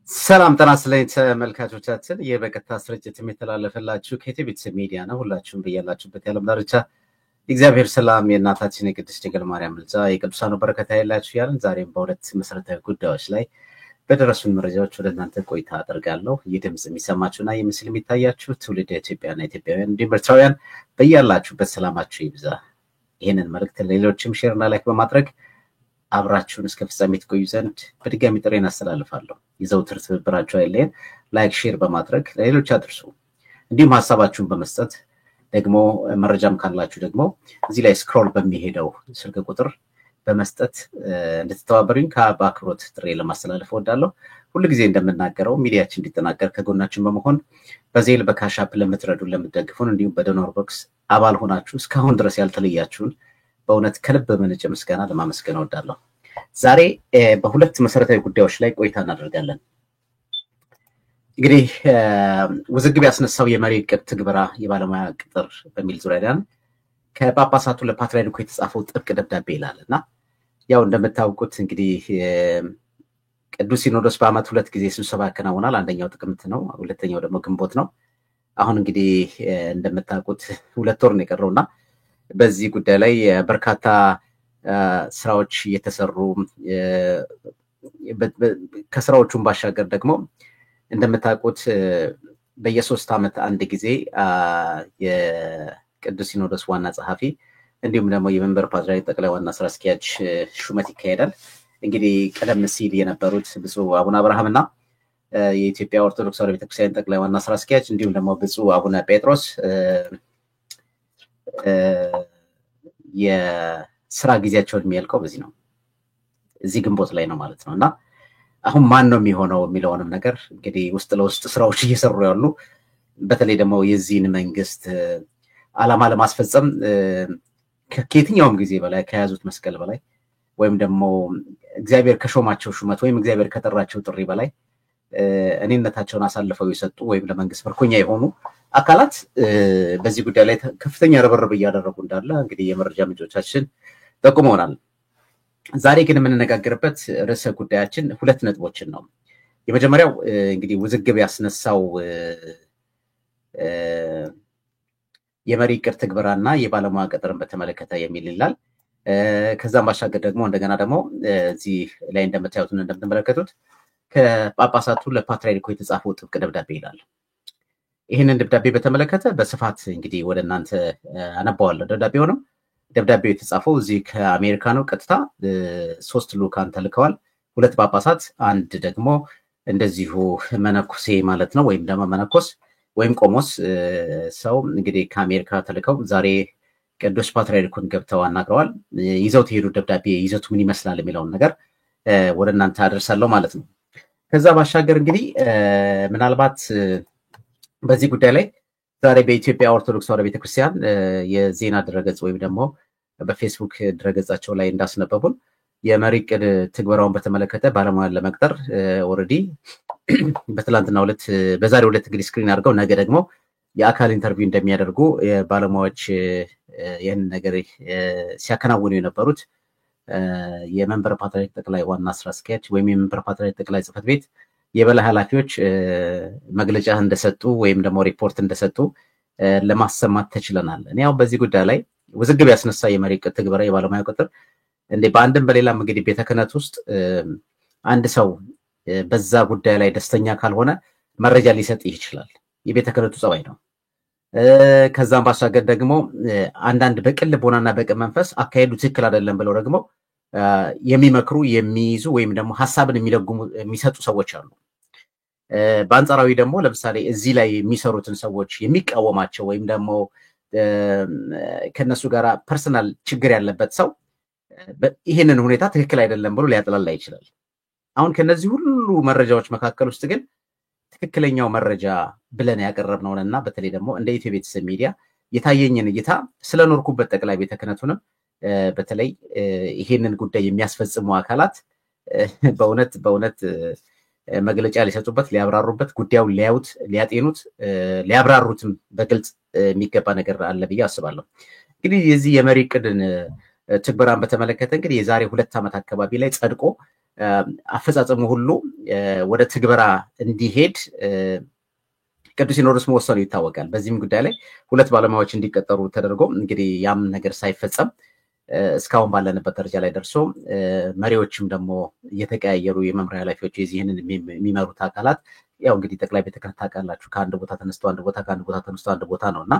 ሰላም ጤና ይስጥልኝ ተመልካቾቻችን የበቀጥታ ስርጭት የሚተላለፈላችሁ ከኢቲቪ ሚዲያ ነው። ሁላችሁም በያላችሁበት የዓለም ዳርቻ እግዚአብሔር ሰላም የእናታችን የቅድስት ድንግል ማርያም ምልጃ የቅዱሳኑ በረከት ያላችሁ ያለን ዛሬም በሁለት መሰረታዊ ጉዳዮች ላይ በደረሱን መረጃዎች ወደ እናንተ ቆይታ አደርጋለሁ። የድምጽ የሚሰማችሁና የምስል የሚታያችሁ ትውልደ ኢትዮጵያና ኢትዮጵያውያን እንዲሁም ኤርትራውያን በያላችሁበት ሰላማችሁ ይብዛ። ይህንን መልእክት ለሌሎችም ሼርና ላይክ በማድረግ አብራችሁን እስከ ፍጻሜ ትቆዩ ዘንድ በድጋሚ ጥሬን አስተላልፋለሁ። የዘውትር ትብብራችሁ አይለየን። ላይክ ሼር በማድረግ ለሌሎች አድርሱ። እንዲሁም ሐሳባችሁን በመስጠት ደግሞ መረጃም ካላችሁ ደግሞ እዚህ ላይ ስክሮል በሚሄደው ስልክ ቁጥር በመስጠት እንድትተባበሩኝ በአክብሮት ጥሬ ለማስተላለፍ እወዳለሁ። ሁልጊዜ እንደምናገረው ሚዲያችን እንዲጠናከር ከጎናችን በመሆን በዜል በካሻፕ ለምትረዱን ለምትደግፉን እንዲሁም በዶኖር ቦክስ አባል ሆናችሁ እስካሁን ድረስ ያልተለያችሁን በእውነት ከልብ በመነጨ ምስጋና ለማመስገን እወዳለሁ። ዛሬ በሁለት መሰረታዊ ጉዳዮች ላይ ቆይታ እናደርጋለን። እንግዲህ ውዝግብ ያስነሳው የመሪ ዕቅድ ትግበራ የባለሙያ ቅጥር በሚል ዙሪያ ከጳጳሳቱ ለፓትርያርኩ የተጻፈው ጥብቅ ደብዳቤ ይላልና ያው እንደምታውቁት እንግዲህ ቅዱስ ሲኖዶስ በዓመት 2 ጊዜ ስብሰባ ያከናውናል። አንደኛው ጥቅምት ነው፣ ሁለተኛው ደግሞ ግንቦት ነው። አሁን እንግዲህ እንደምታውቁት 2 ወር ነው የቀረውና በዚህ ጉዳይ ላይ በርካታ ስራዎች እየተሰሩ ከስራዎቹም ባሻገር ደግሞ እንደምታውቁት በየ3 ዓመት አንድ ጊዜ የቅዱስ ሲኖዶስ ዋና ጸሐፊ እንዲሁም ደግሞ የመንበር ፓትርያርክ ጠቅላይ ዋና ስራ አስኪያጅ ሹመት ይካሄዳል። እንግዲህ ቀደም ሲል የነበሩት ብፁዕ አቡነ አብርሃምና የኢትዮጵያ ኦርቶዶክስ ተዋሕዶ ቤተክርስቲያን ጠቅላይ ዋና ስራ አስኪያጅ እንዲሁም ደግሞ ብፁዕ አቡነ ጴጥሮስ የስራ ጊዜያቸውን የሚያልቀው በዚህ ነው፣ እዚህ ግንቦት ላይ ነው ማለት ነውና አሁን ማን ነው የሚሆነው የሚለውንም ነገር እንግዲህ ውስጥ ለውስጥ ስራዎች እየሰሩ ያሉ በተለይ ደግሞ የዚህን መንግስት ዓላማ ለማስፈጸም ከየትኛውም ጊዜ በላይ ከያዙት መስቀል በላይ ወይም ደግሞ እግዚአብሔር ከሾማቸው ሹመት ወይም እግዚአብሔር ከጠራቸው ጥሪ በላይ እኔነታቸውን አሳልፈው የሰጡ ወይም ለመንግስት ምርኮኛ የሆኑ አካላት በዚህ ጉዳይ ላይ ከፍተኛ ርብርብ እያደረጉ እንዳለ እንግዲህ የመረጃ ምንጮቻችን ጠቁመውናል። ዛሬ ግን የምንነጋገርበት ርዕሰ ጉዳያችን 2 ነጥቦችን ነው። የመጀመሪያው እንግዲህ ውዝግብ ያስነሳው የመሪ ዕቅድ ትግበራና የባለሙያ ቅጥርን በተመለከተ የሚል ይላል። ከዛም ባሻገር ደግሞ እንደገና ደግሞ እዚህ ላይ እንደምታዩትና እንደምትመለከቱት ከጳጳሳቱ ለፓትርያርኩ የተጻፈው ጥብቅ ደብዳቤ ይላል። ይህንን ደብዳቤ በተመለከተ በስፋት እንግዲህ ወደ እናንተ አነባዋለሁ። ደብዳቤው የተጻፈው እዚህ ከአሜሪካ ነው። ቀጥታ 3 ልኡካን ተልከዋል። 2 ጳጳሳት፣ አንድ ደግሞ እንደዚሁ መነኩሴ ማለት ነው ወይም ደግሞ መነኮስ ወይም ቆሞስ ሰው እንግዲህ ከአሜሪካ ተልከው ዛሬ ቅዱስ ፓትርያርኩን ገብተው አናግረዋል። ይዘውት የሄዱ ደብዳቤ ይዘቱ ምን ይመስላል የሚለውን ነገር ወደ እናንተ አደርሳለሁ ማለት ነው። ከዛ ባሻገር እንግዲህ ምናልባት በዚህ ጉዳይ ላይ ዛሬ በኢትዮጵያ ኦርቶዶክስ ተዋሕዶ ቤተክርስቲያን የዜና ድረገጽ ወይም ደግሞ በፌስቡክ ድረገጻቸው ላይ እንዳስነበቡን የመሪ ዕቅድ ትግበራውን በተመለከተ ባለሙያን ለመቅጠር ኦሬዲ በትላንትናው ዕለት በዛሬው ዕለት እንግዲህ ስክሪን አድርገው ነገ ደግሞ የአካል ኢንተርቪው እንደሚያደርጉ ባለሙያዎች ይህን ነገር ሲያከናውኑ የነበሩት የመንበረ ፓትርያርክ ጠቅላይ ዋና ስራ አስኪያጅ ወይም የመንበረ ፓትርያርክ ጠቅላይ ጽሕፈት ቤት የበላይ ኃላፊዎች መግለጫ እንደሰጡ ወይም ደግሞ ሪፖርት እንደሰጡ ለማሰማት ተችለናል። እኔ ያው በዚህ ጉዳይ ላይ ውዝግብ ያስነሳ የመሪ ዕቅድ ትግበራ የባለሙያ ቁጥር እንደ በአንድም በሌላም እንግዲህ ቤተ ክህነት ውስጥ አንድ ሰው በዛ ጉዳይ ላይ ደስተኛ ካልሆነ መረጃ ሊሰጥ ይችላል። የቤተ ክህነቱ ጸባይ ነው። ከዛም ባሻገር ደግሞ አንዳንድ በቅን ልቦናና በቅን መንፈስ አካሄዱ ትክክል አይደለም ብለው ደግሞ የሚመክሩ የሚይዙ ወይም ደግሞ ሐሳብን የሚለጉሙ የሚሰጡ ሰዎች አሉ። በአንጻራዊ ደግሞ ለምሳሌ እዚህ ላይ የሚሰሩትን ሰዎች የሚቃወማቸው ወይም ደግሞ ከነሱ ጋር ፐርሰናል ችግር ያለበት ሰው ይሄንን ሁኔታ ትክክል አይደለም ብሎ ሊያጥላላ ይችላል። አሁን ከነዚህ ሁሉ መረጃዎች መካከል ውስጥ ግን ትክክለኛው መረጃ ብለን ያቀረብነውና በተለይ ደግሞ እንደ ኢትዮ ቤተሰብ ሚዲያ የታየኝን እይታ ስለኖርኩበት ጠቅላይ ቤተ ክህነቱንም በተለይ ይሄንን ጉዳይ የሚያስፈጽሙ አካላት በእውነት መግለጫ ሊሰጡበት ሊያብራሩበት ጉዳዩን ሊያዩት ሊያጤኑት ሊያብራሩትም በግልጽ የሚገባ ነገር አለ ብዬ አስባለሁ። እንግዲህ የዚህ የመሪ ዕቅድን ትግበራን በተመለከተ እንግዲህ የዛሬ 2 ዓመት አካባቢ ላይ ጸድቆ አፈጻጸሙ ሁሉ ወደ ትግበራ እንዲሄድ ቅዱስ ሲኖዶስ መወሰኑ ይታወቃል። በዚህም ጉዳይ ላይ 2 ባለሙያዎች እንዲቀጠሩ ተደርጎ እንግዲህ ያም ነገር ሳይፈጸም እስካሁን ባለንበት ደረጃ ላይ ደርሶ መሪዎችም ደግሞ እየተቀያየሩ የመምሪያ ኃላፊዎች የዚህንን የሚመሩት አካላት ያው እንግዲህ ጠቅላይ ቤተ ክህነት ታውቃላችሁ ከአንድ ቦታ ተነስቶ አንድ ቦታ ከአንድ ቦታ ተነስቶ አንድ ቦታ ነውና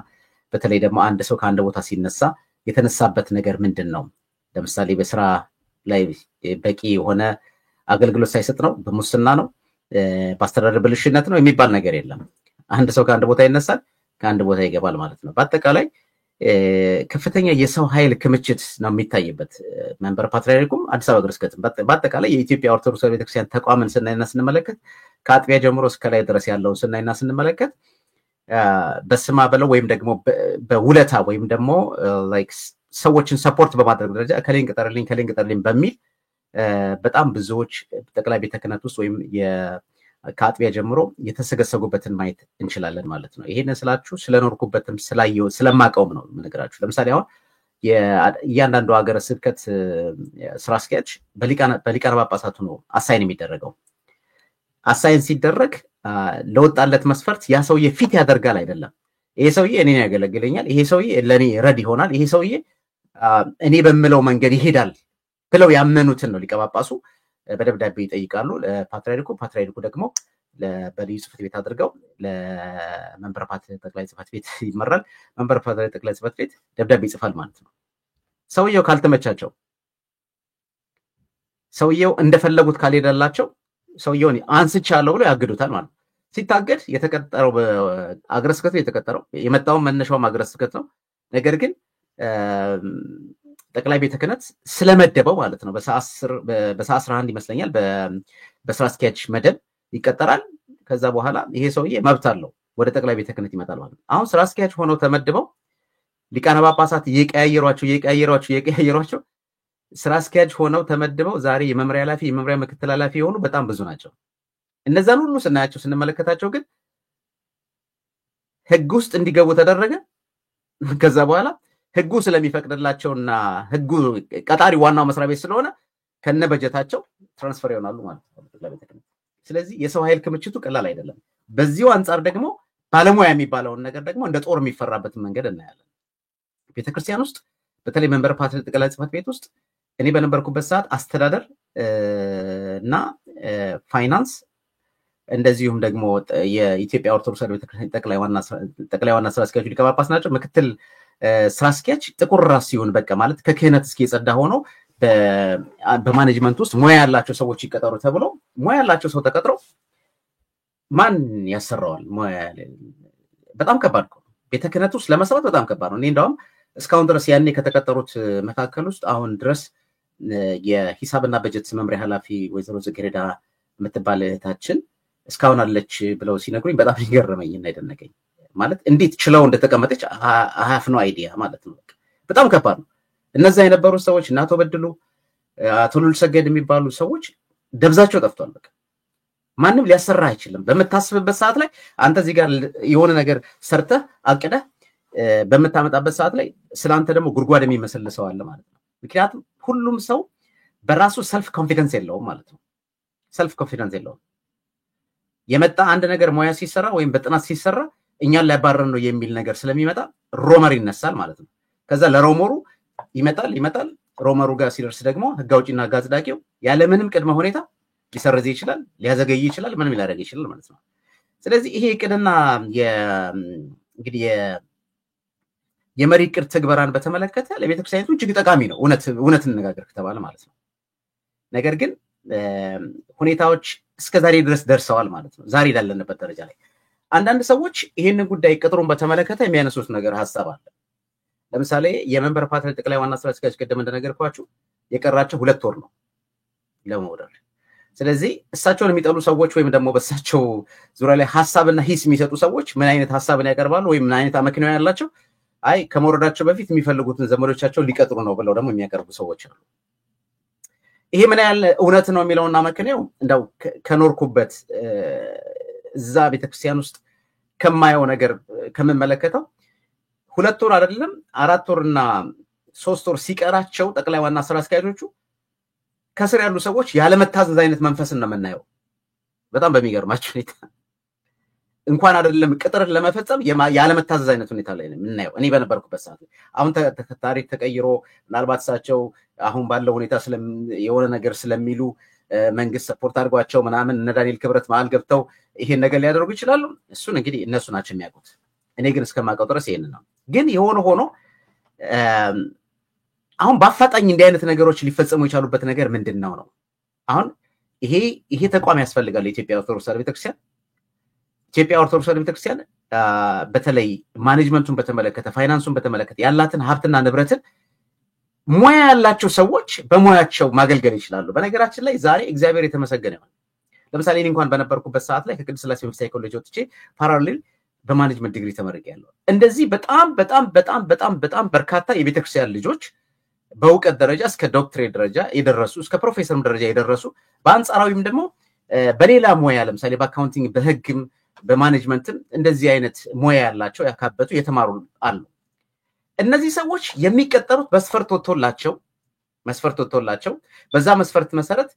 በተለይ ደግሞ አንድ ሰው ከአንድ ቦታ ሲነሳ የተነሳበት ነገር ምንድን ነው? ለምሳሌ በስራ ላይ በቂ የሆነ አገልግሎት ሳይሰጥ ነው፣ በሙስና ነው፣ በአስተዳደር ብልሽነት ነው የሚባል ነገር የለም። አንድ ሰው ከአንድ ቦታ ይነሳል፣ ከአንድ ቦታ ይገባል ማለት ነው። በአጠቃላይ ከፍተኛ የሰው ኃይል ክምችት ነው የሚታይበት። መንበረ ፓትርያርኩም አዲስ አበባ ሀገረ ስብከትም በአጠቃላይ የኢትዮጵያ ኦርቶዶክስ ቤተክርስቲያን ተቋምን ስናይና ስንመለከት ከአጥቢያ ጀምሮ እስከ ላይ ድረስ ያለውን ስናይና ስንመለከት በስማ በለው ወይም ደግሞ በውለታ ወይም ደግሞ ላይክ ሰዎችን ሰፖርት በማድረግ ደረጃ ከሌን ቅጠርልኝ በሚል በጣም ብዙዎች ጠቅላይ ቤተ ክህነት ውስጥ ወይም ከአጥቢያ ጀምሮ የተሰገሰጉበትን ማየት እንችላለን ማለት ነው። ይሄንን ስላችሁ ስለኖርኩበትም ስላየው ስለማቀውም ነው የምነግራችሁ። ለምሳሌ አሁን እያንዳንዱ ሀገረ ስብከት ስራ አስኪያጅ በሊቃነ ጳጳሳቱ ነው አሳይን የሚደረገው። አሳይን ሲደረግ ለወጣለት መስፈርት ያ ሰውዬ ፊት ያደርጋል አይደለም። ይሄ ሰውዬ እኔን ያገለግለኛል፣ ይሄ ሰውዬ ለኔ ረድ ይሆናል፣ ይሄ ሰውዬ እኔ በምለው መንገድ ይሄዳል ብለው ያመኑትን ነው ሊቀ ጳጳሱ በደብዳቤ ይጠይቃሉ ለፓትርያርኩ። ፓትርያርኩ ደግሞ በልዩ ጽሕፈት ቤት አድርገው ለመንበረ ፓትርያርክ ጠቅላይ ጽሕፈት ቤት ይመራል። መንበረ ፓትርያርክ ጠቅላይ ጽሕፈት ቤት ደብዳቤ ይጽፋል ማለት ነው። ሰውየው ካልተመቻቸው፣ ሰውየው እንደፈለጉት ካልሄደላቸው ሰውየውን አንስቻለሁ ብሎ ያግዱታል ማለት ነው። ሲታገድ የተቀጠረው በአገረ ስብከት ነው የተቀጠረው። የመጣው መነሻውም አገረ ስብከት ነው። ነገር ግን ጠቅላይ ቤተ ክህነት ስለመደበው ማለት ነው በሰዓት 11 ይመስለኛል በስራ አስኪያጅ መደብ ይቀጠራል። ከዛ በኋላ ይሄ ሰውዬ መብት አለው ወደ ጠቅላይ ቤተ ክህነት ይመጣል ማለት ነው። አሁን ስራ አስኪያጅ ሆነው ተመድበው ሊቃነ ጳጳሳት እየቀያየሯቸው ስራ አስኪያጅ ሆነው ተመድበው ዛሬ የመምሪያ ኃላፊ የመምሪያ ምክትል ኃላፊ የሆኑ በጣም ብዙ ናቸው። እነዛን ሁሉ ስናያቸው ስንመለከታቸው ግን ህግ ውስጥ እንዲገቡ ተደረገ። ከዛ በኋላ ህጉ ስለሚፈቅድላቸውና ህጉ ቀጣሪ ዋናው መስሪያ ቤት ስለሆነ ከነ በጀታቸው ትራንስፈር ይሆናሉ ማለት ነው። ስለዚህ የሰው ኃይል ክምችቱ ቀላል አይደለም። በዚሁ አንጻር ደግሞ ባለሙያ የሚባለውን ነገር ደግሞ እንደ ጦር የሚፈራበትን መንገድ እናያለን። ቤተክርስቲያን ውስጥ በተለይ መንበረ ፓትርያርክ ጠቅላይ ጽሕፈት ቤት ውስጥ እኔ በነበርኩበት ሰዓት አስተዳደር እና ፋይናንስ እንደዚሁም ደግሞ የኢትዮጵያ ኦርቶዶክስ ቤተክርስቲያን ጠቅላይ ዋና ስራ አስኪያጅ ሊቀ ጳጳስ ናቸው። ምክትል ስራ አስኪያጅ ጥቁር ራስ ሲሆን በቃ ማለት ከክህነት እስኪ የጸዳ ሆኖ በማኔጅመንት ውስጥ ሙያ ያላቸው ሰዎች ይቀጠሩ ተብሎ ሙያ ያላቸው ሰው ተቀጥረው ማን ያሰራዋል? ሙያ በጣም ከባድ ነው። ቤተ ክህነት ውስጥ ለመስራት በጣም ከባድ ነው። እኔ እንደውም እስካሁን ድረስ ያኔ ከተቀጠሩት መካከል ውስጥ አሁን ድረስ የሂሳብና በጀት መምሪያ ኃላፊ ወይዘሮ ጽጌረዳ የምትባል እህታችን እስካሁን አለች ብለው ሲነግሩኝ በጣም ይገርመኝና ይደነቀኝ። ማለት እንዴት ችለው እንደተቀመጠች አሃፍ ነው አይዲያ ማለት ነው። በጣም ከባድ ነው። እነዛ የነበሩ ሰዎች እናቶ በድሉ አቶ ሉል ሰገድ የሚባሉ ሰዎች ደብዛቸው ጠፍቷል። በቃ ማንም ሊያሰራ አይችልም። በመታስብበት ሰዓት ላይ አንተ እዚህ ጋር የሆነ ነገር ሰርተህ አቅደህ በመታመጣበት ሰዓት ላይ ስላንተ ደግሞ ጉርጓድ የሚመስልሰው አለ ማለት ነው። ምክንያቱም ሁሉም ሰው በራሱ ሰልፍ ኮንፊደንስ የለውም ማለት ነው። ሰልፍ ኮንፊደንስ የለውም። የመጣ አንድ ነገር ሙያ ሲሰራ ወይም በጥናት ሲሰራ እኛን ሊያባረር ነው የሚል ነገር ስለሚመጣ ሮመር ይነሳል ማለት ነው። ከዛ ለሮመሩ ይመጣል ሮመሩ ጋር ሲደርስ ደግሞ ህግ አውጪና ህግ አጽዳቂው ያለምንም ቅድመ ሁኔታ ሊሰርዝ ይችላል፣ ሊያዘገይ ይችላል፣ ምንም ሊያደርግ ይችላል ማለት ነው። ስለዚህ ይሄ እቅድና እንግዲህ የመሪ እቅድ ትግበራን በተመለከተ ለቤተክርስቲያኒቱ እጅግ ጠቃሚ ነው፣ እውነት እንነጋገር ከተባለ ማለት ነው። ነገር ግን ሁኔታዎች እስከዛሬ ድረስ ደርሰዋል ማለት ነው። ዛሬ ላለንበት ደረጃ ላይ አንዳንድ ሰዎች ይሄንን ጉዳይ ቅጥሩን በተመለከተ የሚያነሱት ነገር ሐሳብ አለ። ለምሳሌ የመንበረ ፓትርያርክ ጠቅላይ ዋና ስራ አስኪያጅ ቀደም እንደነገርኳችሁ የቀራቸው 2 ወር ነው ለመውረድ። ስለዚህ እሳቸውን የሚጠሉ ሰዎች ወይም ደግሞ በእሳቸው ዙሪያ ላይ ሐሳብና ሂስ የሚሰጡ ሰዎች ምን አይነት ሐሳብን ያቀርባሉ ወይም ምን አይነት አመክንዮ ያላቸው? አይ ከመውረዳቸው በፊት የሚፈልጉትን ዘመዶቻቸውን ሊቀጥሩ ነው ብለው ደግሞ የሚያቀርቡ ሰዎች አሉ። ይሄ ምን ያህል እውነት ነው የሚለውና አመክንዮ እንደው ከኖርኩበት እዛ ቤተክርስቲያን ውስጥ ከማየው ነገር ከምመለከተው 2 ወር አይደለም 4 ወርና 3 ወር ሲቀራቸው ጠቅላይ ዋና ስራ አስኪያጆቹ ከስር ያሉ ሰዎች ያለመታዘዝ አይነት መንፈስን ነው የምናየው። በጣም በሚገርማችሁ ሁኔታ እንኳን አይደለም ቅጥርን ለመፈጸም ያለመታዘዝ አይነት ሁኔታ ላይ ነው የምናየው። እኔ በነበርኩበት ሰዓት አሁን ታሪክ ተቀይሮ ምናልባት እሳቸው አሁን ባለው ሁኔታ የሆነ ነገር ስለሚሉ መንግስት ሰፖርት አድርጓቸው ምናምን እነ ዳንኤል ክብረት መሀል ገብተው ይሄን ነገር ሊያደርጉ ይችላሉ። እሱን እንግዲህ እነሱ ናቸው የሚያውቁት። እኔ ግን እስከማውቀው ድረስ ይሄን ነው። ግን የሆነ ሆኖ አሁን በአፋጣኝ እንዲህ አይነት ነገሮች ሊፈጸሙ የቻሉበት ነገር ምንድነው ነው? አሁን ይሄ ተቋም ያስፈልጋል። የኢትዮጵያ ኦርቶዶክስ ተዋሕዶ ቤተክርስቲያን ቤተክርስቲያን በተለይ ማኔጅመንቱን በተመለከተ ፋይናንሱን በተመለከተ ያላትን ሀብትና ንብረትን ሙያ ያላቸው ሰዎች በሙያቸው ማገልገል ይችላሉ። በነገራችን ላይ ዛሬ እግዚአብሔር የተመሰገነ ይሁን። ለምሳሌ እኔ እንኳን በነበርኩበት ሰዓት ላይ ከቅድስት ሥላሴ መንፈሳዊ ኮሌጅ ወጥቼ ፓራሌል በማኔጅመንት ዲግሪ ተመርቄያለሁ። እንደዚህ በጣም በርካታ የቤተክርስቲያን ልጆች በእውቀት ደረጃ እስከ ዶክትሬት ደረጃ የደረሱ እስከ ፕሮፌሰር ደረጃ የደረሱ በአንጻራዊም ደግሞ በሌላ ሙያ ለምሳሌ በአካውንቲንግ በህግም በማኔጅመንትም እንደዚህ አይነት ሙያ ያላቸው ያካበቱ የተማሩ አሉ። እነዚህ ሰዎች የሚቀጠሩት መስፈርት ወጥቶላቸው በዛ መስፈርት መሰረት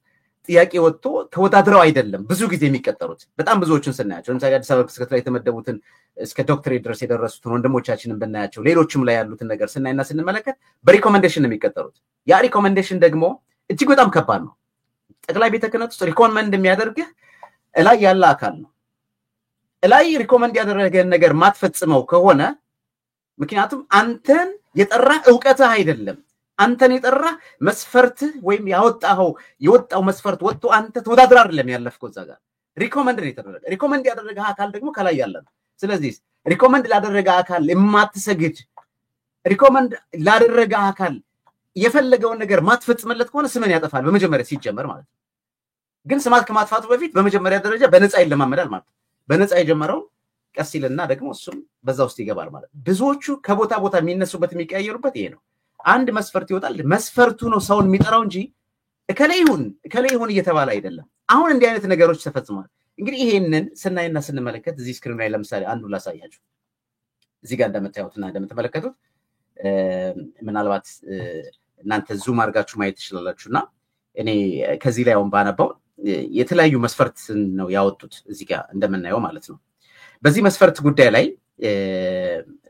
ጥያቄ ወጥቶ ተወዳድረው አይደለም ብዙ ጊዜ የሚቀጠሩት። በጣም ብዙዎችን ስናያቸው ለምሳሌ አዲስ አበባ ክስከት ላይ የተመደቡትን እስከ ዶክትሬት ድረስ የደረሱትን ወንድሞቻችንን ብናያቸው ሌሎችም ላይ ያሉትን ነገር ስናይና ስንመለከት በሪኮመንዴሽን ነው የሚቀጠሩት። ያ ሪኮመንዴሽን ደግሞ እጅግ በጣም ከባድ ነው። ጠቅላይ ቤተ ክህነት ውስጥ ሪኮመንድ የሚያደርግህ እላይ ያለ አካል ነው። እላይ ሪኮመንድ ያደረገን ነገር ማትፈጽመው ከሆነ ምክንያቱም አንተን የጠራ ዕውቀትህ አይደለም፣ አንተን የጠራ መስፈርት ወይም የወጣው መስፈርት ወጥቶ አንተ ተወዳድራ አይደለም ያለፍከው። እዛ ጋር ሪኮመንድ ነው የተደረገ። ሪኮመንድ ያደረገ አካል ደግሞ ከላይ ያለ ነው። ስለዚህ ሪኮመንድ ላደረገ አካል የማትሰግድ ሪኮመንድ ላደረገ አካል የፈለገውን ነገር ማትፈጽመለት ከሆነ ስምን ያጠፋል በመጀመሪያ ሲጀመር ማለት ነው። ግን ስማት ከማጥፋቱ በፊት በመጀመሪያ ደረጃ በነፃ ይለማመዳል ማለት ነው። በነፃ የጀመረው ቀስ ይልና ደግሞ እሱም በዛ ውስጥ ይገባል ማለት ነው። ብዙዎቹ ከቦታ ቦታ የሚነሱበት የሚቀያየሩበት ይሄ ነው። አንድ መስፈርት ይወጣል። መስፈርቱ ነው ሰውን የሚጠራው እንጂ እከሌ ይሁን እየተባለ አይደለም። አሁን እንዲህ አይነት ነገሮች ተፈጽመዋል። እንግዲህ ይሄንን ስናይና ስንመለከት እዚህ ስክሪን ላይ ለምሳሌ አንዱ ላሳያችሁ። እዚህ ጋር እንደምታዩትና እንደምትመለከቱት ምናልባት እናንተ ዙም አድርጋችሁ ማየት ትችላላችሁና እኔ ከዚህ ላይ አሁን ባነባው የተለያዩ መስፈርት ነው ያወጡት እዚህ ጋር እንደምናየው ማለት ነው። በዚህ መስፈርት ጉዳይ ላይ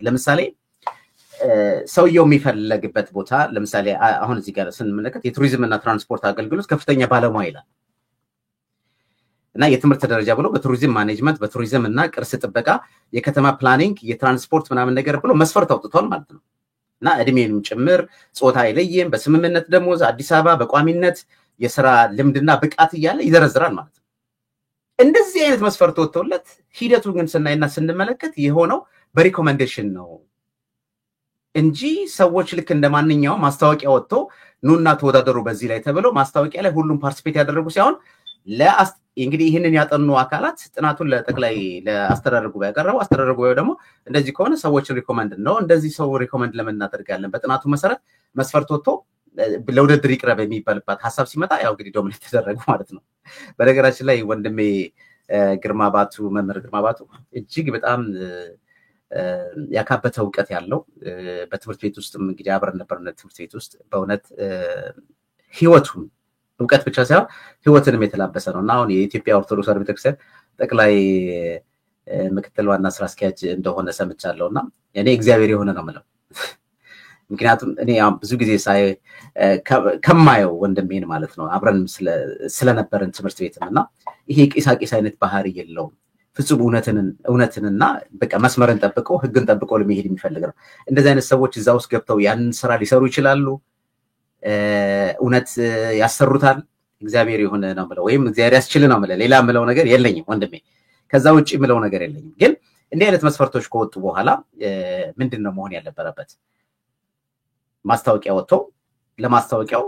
ለምሳሌ ሰውየው የሚፈልግበት ቦታ ለምሳሌ አሁን እዚህ ጋር ስንመለከት የቱሪዝም እና ትራንስፖርት አገልግሎት ከፍተኛ ባለሙያ ይላል እና የትምህርት ደረጃ ብሎ በቱሪዝም ማኔጅመንት በቱሪዝም እና ቅርስ ጥበቃ የከተማ ፕላኒንግ የትራንስፖርት ምናምን ነገር ብሎ መስፈርት አውጥቷል ማለት ነው። እና እድሜንም ጭምር ጾታ አይለየም፣ በስምምነት ደሞዝ አዲስ አበባ በቋሚነት የሥራ ልምድና ብቃት እያለ ይዘረዝራል ማለት ነው። እንደዚህ አይነት መስፈርት ወጥቶለት ሂደቱ ግን ስናይና ስንመለከት የሆነው በሪኮመንዴሽን ነው እንጂ ሰዎች ልክ እንደማንኛውም ማስታወቂያ ወጥቶ ኑና ተወዳደሩ በዚህ ላይ ተብለው ማስታወቂያ ላይ ሁሉም ፓርቲሲፔት ያደረጉ ሲሆን እንግዲህ ይህንን ያጠኑ አካላት ጥናቱን ለጠቅላይ ለአስተዳደር ጉባኤ ያቀረቡ አስተዳደር ጉባኤው ደግሞ እንደዚህ ከሆነ ሰዎችን ሪኮመንድ ነው እንደዚህ ሰው ሪኮመንድ ለምን እናደርጋለን በጥናቱ መሰረት መስፈርት ወጥቶ ለውድድር ይቅረብ የሚባልባት ሐሳብ ሲመጣ ያው እንግዲህ ዶሚኔት ተደረገ ማለት ነው። በነገራችን ላይ ወንድሜ መምህር ግርማ ባቱ እጅግ በጣም ያካበተ ዕውቀት ያለው በትምህርት ቤት ውስጥም እንግዲህ አብረን ነበርነት ትምህርት ቤት ውስጥ በእውነት ህይወቱን ዕውቀት ብቻ ሳይሆን ህይወትንም የተላበሰ ነውና አሁን የኢትዮጵያ ኦርቶዶክስ ተዋሕዶ ቤተክርስቲያን ጠቅላይ ምክትል ዋና ስራ አስኪያጅ እንደሆነ ሰምቻለሁና እኔ እግዚአብሔር የሆነ ነው ማለት ምክንያቱም እኔ ብዙ ጊዜ ሳይ ከማየው ወንድሜን ማለት ነው አብረን ስለነበረን ትምህርት ቤትምና ይሄ ቂሳቂስ አይነት ባህሪ የለውም ፍጹም እውነትንና በቃ መስመርን ጠብቆ ህግን ጠብቆ ለመሄድ የሚፈልግ ነው። እንደዚህ አይነት ሰዎች እዛ ውስጥ ገብተው ያንን ስራ ሊሰሩ ይችላሉ። እውነት ያሰሩታል። እግዚአብሔር የሆነ ነው ማለት ወይም እግዚአብሔር ያስችል ነው ማለት ሌላ ምለው ነገር የለኝም ወንድሜ ከዛ ውጪ ምለው ነገር የለኝም። ግን እንዲህ አይነት መስፈርቶች ከወጡ በኋላ ምንድነው መሆን ያለበት? ማስታወቂያ ወጥቶ ለማስታወቂያው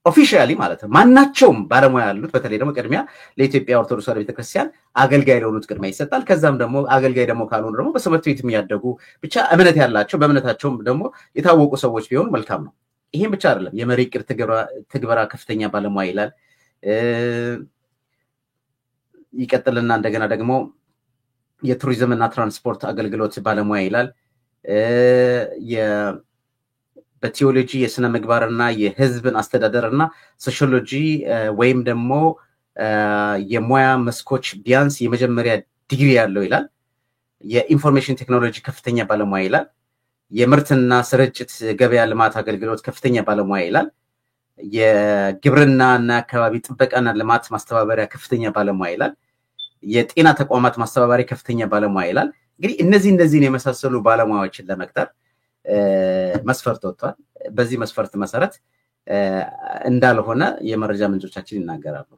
ኦፊሻሊ ማለት ነው ማናቸውም ባለሙያ ያሉት በተለይ ደግሞ ቅድሚያ ለኢትዮጵያ ኦርቶዶክስ ተዋሕዶ ቤተክርስቲያን አገልጋይ ለሆኑት ቅድሚያ ይሰጣል። ከዛም ደግሞ አገልጋይ ደግሞ ካልሆኑ ደግሞ በትምህርት ቤት የሚያደጉ ብቻ እምነት ያላቸው በእምነታቸውም ደግሞ የታወቁ ሰዎች ቢሆኑ መልካም ነው። ይሄን ብቻ አይደለም የመሪ ዕቅድ ትግበራ ከፍተኛ ባለሙያ ይላል። ይቀጥልና እንደገና ደግሞ የቱሪዝም እና ትራንስፖርት አገልግሎት ባለሙያ ይላል። በቲዮሎጂ የስነ ምግባርና የህዝብን አስተዳደርና ሶሺዮሎጂ ወይም ደግሞ የሙያ መስኮች ቢያንስ የመጀመሪያ ዲግሪ ያለው ይላል። የኢንፎርሜሽን ቴክኖሎጂ ከፍተኛ ባለሙያ ይላል። የምርትና ስርጭት ገበያ ልማት አገልግሎት ከፍተኛ ባለሙያ ይላል። የግብርናና አካባቢ ጥበቃና ልማት ማስተባበሪያ ከፍተኛ ባለሙያ ይላል። የጤና ተቋማት ማስተባበሪያ ከፍተኛ ባለሙያ ይላል። እንግዲህ እነዚህን የመሳሰሉ ባለሙያዎችን ለመቅጠር መስፈርት ወጥቷል። በዚህ መስፈርት መሰረት እንዳልሆነ የመረጃ ምንጮቻችን ይናገራሉ።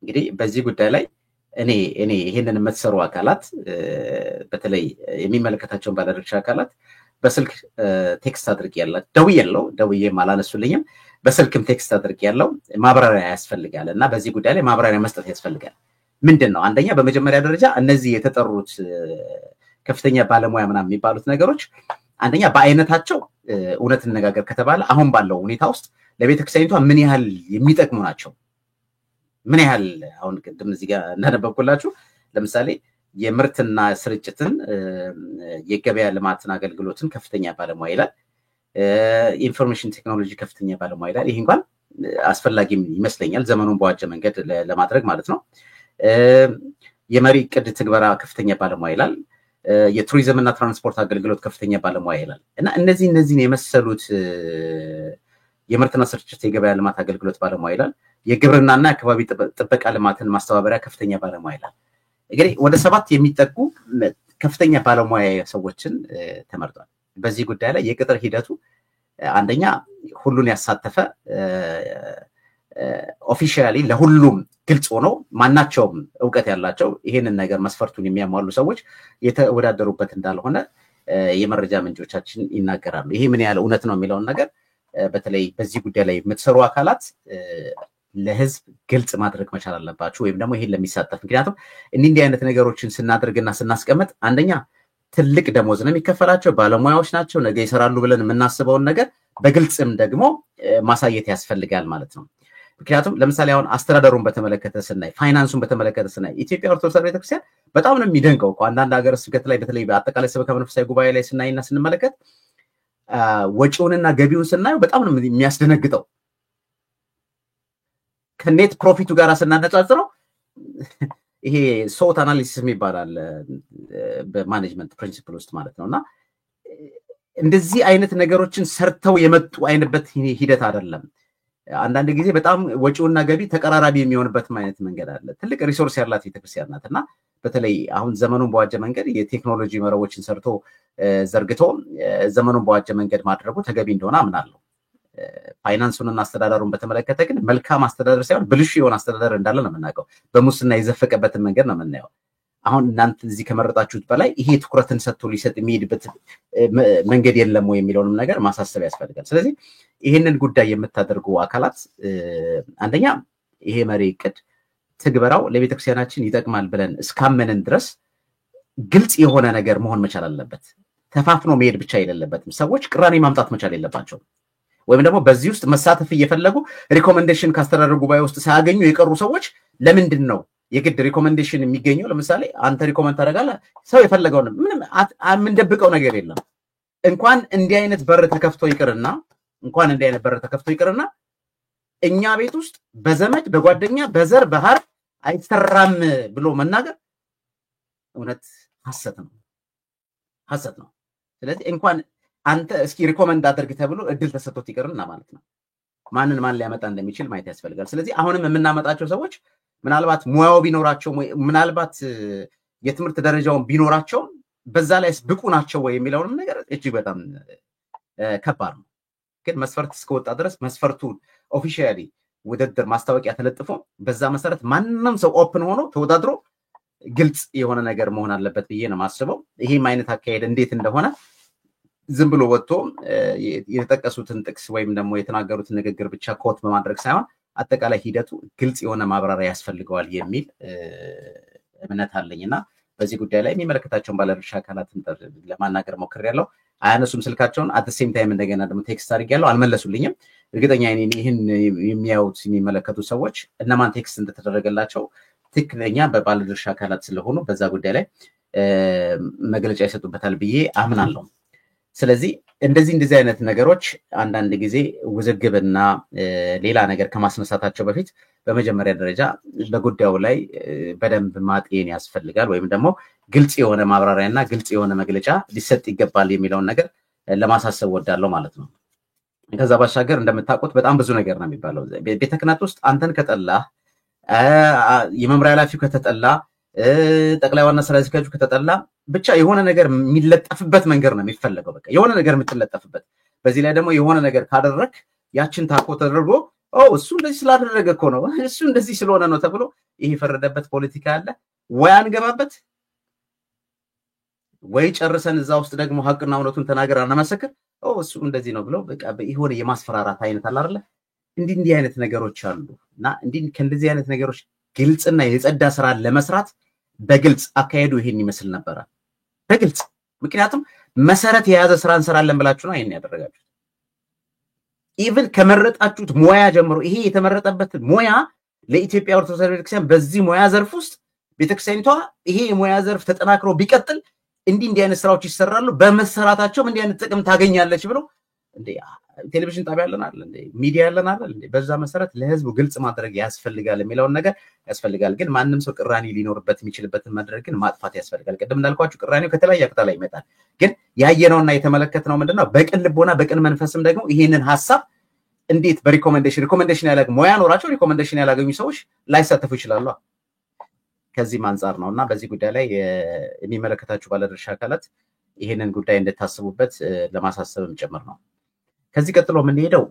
እንግዲህ በዚህ ጉዳይ ላይ እኔ ይሄንን የምትሰሩ አካላት በተለይ የሚመለከታቸውን ባለድርሻ አካላት በስልክ ቴክስት አድርጌያለሁ ደውዬም አላነሱልኝም። በስልክም ቴክስት አድርጌያለሁ ማብራሪያ ያስፈልጋል እና በዚህ ጉዳይ ላይ ማብራሪያ መስጠት ያስፈልጋል። ምንድነው አንደኛ በመጀመሪያ ደረጃ እነዚህ የተጠሩት ከፍተኛ ባለሙያ ምናምን የሚባሉት ነገሮች አንደኛ በአይነታቸው እውነት እንነጋገር ከተባለ አሁን ባለው ሁኔታ ውስጥ ለቤተክርስቲያኒቷ ምን ያህል የሚጠቅሙ ናቸው? ምን ያህል አሁን ቅድም እዚህ ጋር እናነበብኩላችሁ ለምሳሌ የምርትና ስርጭትን የገበያ ልማትን አገልግሎትን ከፍተኛ ባለሙያ ይላል። ኢንፎርሜሽን ቴክኖሎጂ ከፍተኛ ባለሙያ ይላል። ይሄ እንኳን አስፈላጊ ይመስለኛል ዘመኑን በዋጀ መንገድ ለማድረግ ማለት ነው። የመሪ ዕቅድ ትግበራ ከፍተኛ ባለሙያ ይላል። የቱሪዝም እና ትራንስፖርት አገልግሎት ከፍተኛ ባለሙያ ይላል እና እነዚህን የመሰሉት የምርትና ስርጭት የገበያ ልማት አገልግሎት ባለሙያ ይላል። የግብርናና አካባቢ ጥበቃ ልማትን ማስተባበሪያ ከፍተኛ ባለሙያ ይላል። እንግዲህ ወደ 7 የሚጠጉ ከፍተኛ ባለሙያ ሰዎችን ተመርጧል። በዚህ ጉዳይ ላይ የቅጥር ሂደቱ አንደኛ ሁሉን ያሳተፈ ኦፊሻሊ ለሁሉም ግልጽ ሆኖ ማናቸውም ዕውቀት ያላቸው ይሄንን ነገር መስፈርቱን የሚያሟሉ ሰዎች የተወዳደሩበት እንዳልሆነ የመረጃ ምንጮቻችን ይናገራሉ። ይሄ ምን ያህል እውነት ነው የሚለውን ነገር በተለይ በዚህ ጉዳይ ላይ የምትሰሩ አካላት ለህዝብ ግልጽ ማድረግ መቻል አለባችሁ ወይም ደግሞ ይሄን ለሚሳተፍ ምክንያቱም እንዲህ አይነት ነገሮችን ስናደርግና ስናስቀምጥ አንደኛ ትልቅ ደሞዝ ነው የሚከፈላቸው ባለሙያዎች ናቸው ነገ ይሰራሉ ብለን የምናስበውን ነገር በግልጽም ደግሞ ማሳየት ያስፈልጋል ማለት ነው። ምክንያቱም ለምሳሌ አሁን አስተዳደሩን በተመለከተ ስናይ ፋይናንሱን በተመለከተ ስናይ ኢትዮጵያ ኦርቶዶክስ ተዋሕዶ ቤተክርስቲያን በጣም ነው የሚደንቀው አንዳንድ ሀገረ ስብከት ላይ በተለይ በአጠቃላይ ሰበካ መንፈሳዊ ጉባኤ ላይ ስናይና ስንመለከት ወጪውንና ገቢውን ስናየው በጣም ነው የሚያስደነግጠው። ከኔት ፕሮፊቱ ጋር ስናነጻጽረው ይሄ ሶት አናሊሲስ ይባላል በማኔጅመንት ፕሪንሲፕል ውስጥ ማለት ነውና እንደዚህ አይነት ነገሮችን ሰርተው የመጡ አይነበት ሂደት አይደለም። አንዳንድ ጊዜ በጣም ወጪውና ገቢ ተቀራራቢ የሚሆንበት አይነት መንገድ አለ። ትልቅ ሪሶርስ ያላት ቤተክርስቲያን ናትና በተለይ አሁን ዘመኑን በዋጀ መንገድ የቴክኖሎጂ መረቦችን ሰርቶ ዘርግቶ ዘመኑን በዋጀ መንገድ ማድረጉ ተገቢ እንደሆነ አምናለሁ። ፋይናንሱንና አስተዳደሩን በተመለከተ ግን መልካም አስተዳደር ሳይሆን ብልሹ የሆነ አስተዳደር እንዳለ ነው የምናውቀው። በሙስና የዘፈቀበትን መንገድ ነው የምናየው። አሁን እናንተ እዚህ ከመረጣችሁት በላይ ይሄ ትኩረትን ሰጥቶ ሊሰጥ የሚሄድበት መንገድ የለም ወይ የሚለውንም ነገር ማሳሰብ ያስፈልጋል። ስለዚህ ይሄንን ጉዳይ የምታደርጉ አካላት አንደኛ ይሄ መሪ እቅድ ትግበራው ለቤተክርስቲያናችን ይጠቅማል ብለን እስካመንን ድረስ ግልጽ የሆነ ነገር መሆን መቻል አለበት። ተፋፍኖ መሄድ ብቻ አይደለበትም። ሰዎች ቅራኔ ማምጣት መቻል የለባቸውም። ወይም ደግሞ በዚህ ውስጥ መሳተፍ እየፈለጉ ሪኮመንዴሽን ካስተዳደር ጉባኤ ውስጥ ሳያገኙ የቀሩ ሰዎች ለምንድን ነው የግድ ሪኮመንዴሽን የሚገኘው? ለምሳሌ አንተ ሪኮመንድ ታደርጋለህ፣ ሰው የፈለገውን ምንም የምንደብቀው ነገር የለም። እንኳን እንዲህ አይነት በር ተከፍቶ ይቅርና እኛ ቤት ውስጥ በዘመድ በጓደኛ በዘር በሐር አይሰራም ብሎ መናገር እውነት ሐሰት ነው። ስለዚህ እንኳን አንተ እስኪ ሪኮመንድ አድርግ ተብሎ እድል ተሰጥቶት ይቅርና ማለት ነው ማንን ማን ሊያመጣ እንደሚችል ማየት ያስፈልጋል። ስለዚህ አሁንም የምናመጣቸው ሰዎች ምናልባት ሙያው ቢኖራቸው ምናልባት የትምህርት ደረጃውን ቢኖራቸው በዛ ላይ ብቁ ናቸው ወይ የሚለውንም ነገር እጅግ በጣም ከባድ ነው። ግን መስፈርት እስከወጣ ድረስ መስፈርቱን ኦፊሻሊ ውድድር ማስታወቂያ ተለጥፎ በዛ መሰረት ማንንም ሰው ኦፕን ሆኖ ተወዳድሮ ግልጽ የሆነ ነገር መሆን አለበት ብዬ ነው ማስበው። ይሄም አይነት አካሄድ እንዴት እንደሆነ ዝም ብሎ ወጥቶ የተጠቀሱትን ጥቅስ ወይም ደግሞ የተናገሩትን ንግግር ብቻ ኮት በማድረግ ሳይሆን አጠቃላይ ሂደቱ ግልጽ የሆነ ማብራሪያ ያስፈልገዋል የሚል እምነት አለኝና በዚህ ጉዳይ ላይ የሚመለከታቸውን ባለድርሻ አካላትን ለማናገር ሞክሬያለሁ። አያነሱም ስልካቸውን። አት ሴም ታይም እንደገና ደግሞ ቴክስት አድርጌያለሁ፣ አልመለሱልኝም። እርግጠኛ ነኝ ይህን የሚያዩት የሚመለከቱ ሰዎች እነማን ቴክስት እንደተደረገላቸው ትክክለኛ በባለድርሻ አካላት ስለሆኑ በዛ ጉዳይ ላይ መግለጫ ይሰጡበታል ብዬ አምናለሁ። ስለዚህ እንደዚህ አይነት ነገሮች አንዳንድ ጊዜ ውዝግብና ሌላ ነገር ከማስነሳታቸው በፊት በመጀመሪያ ደረጃ በጉዳዩ ላይ በደንብ ማጤን ያስፈልጋል፣ ወይም ደግሞ ግልጽ የሆነ ማብራሪያና ግልጽ የሆነ መግለጫ ሊሰጥ ይገባል የሚለውን ነገር ለማሳሰብ ወዳለው ማለት ነው። ከዛ ባሻገር እንደምታውቁት በጣም ብዙ ነገር ነው የሚባለው ቤተ ክህነት ውስጥ አንተን ከጠላ የመምሪያ ኃላፊው ከተጠላ ጠቅላይ ዋና ስራ አስኪያጁ ከተጠላ ብቻ የሆነ ነገር የሚለጠፍበት መንገድ ነው የሚፈልገው። በቃ የሆነ ነገር የምትለጠፍበት በዚህ ላይ ደግሞ የሆነ ነገር ካደረክ ያችን ታኮ ተደርጎ እሱ እንደዚህ ስላደረገ እኮ ነው እሱ እንደዚህ ስለሆነ ነው ተብሎ ይሄ ፈረደበት ፖለቲካ አለ። ወይ አንገባበት ወይ ጨርሰን እዛ ውስጥ ደግሞ ሀቅና እውነቱን ተናገር አናመሰክር እሱ እንደዚህ ነው ብለው በቃ የሆነ የማስፈራራት አይነት አለ አይደል? እንዲህ አይነት ነገሮች አሉ እና ከእንደዚህ አይነት ነገሮች ግልጽና የጸዳ ስራ ለመስራት በግልጽ አካሄዱ ይሄን ይመስል ነበር። በግልጽ ምክንያቱም መሰረት የያዘ ስራ እንሰራለን ብላችሁ ነው ይሄን ያደረጋችሁት። ኢቭን ከመረጣችሁት ሙያ ጀምሮ ይሄ የተመረጠበት ሙያ ለኢትዮጵያ ኦርቶዶክስ ቤተክርስቲያን በዚህ ሙያ ዘርፍ ውስጥ ቤተክርስቲያኒቷ ይሄ የሙያ ዘርፍ ተጠናክሮ ቢቀጥል እንዲህ አይነት ስራዎች ይሰራሉ፣ በመሰራታቸውም እንዲህ አይነት ጥቅም ታገኛለች ብሎ እንዴ ቴሌቪዥን ጣቢያ ያለን አይደል እንዴ ሚዲያ ያለን አይደል እንዴ በዛ መሰረት ለህዝቡ ግልጽ ማድረግ ያስፈልጋል የሚለውን ነገር ያስፈልጋል። ግን ማንንም ሰው ቅራኔ ሊኖርበት የሚችልበትን ማድረግ ግን ማጥፋት ያስፈልጋል። ቀደም እንዳልኳችሁ ቅራኔው ከተለያየ አቅጣጫ ላይ ይመጣል። ግን ያየነውና የተመለከትነው ምንድነው በቅን ልቦና በቅን መንፈስም ደግሞ ይሄንን ሐሳብ እንዴት በሪኮመንዴሽን ያላገኙ ሙያ ኖራቸው ሪኮመንዴሽን ያላገኙ ሰዎች ላይሳተፉ ይችላሉ። ከዚህም አንፃር ነውና በዚህ ጉዳይ ላይ የሚመለከታችሁ ባለድርሻ አካላት ይሄንን ጉዳይ እንድታስቡበት ለማሳሰብም ጭምር ነው። ከዚህ ቀጥሎ የምንሄደው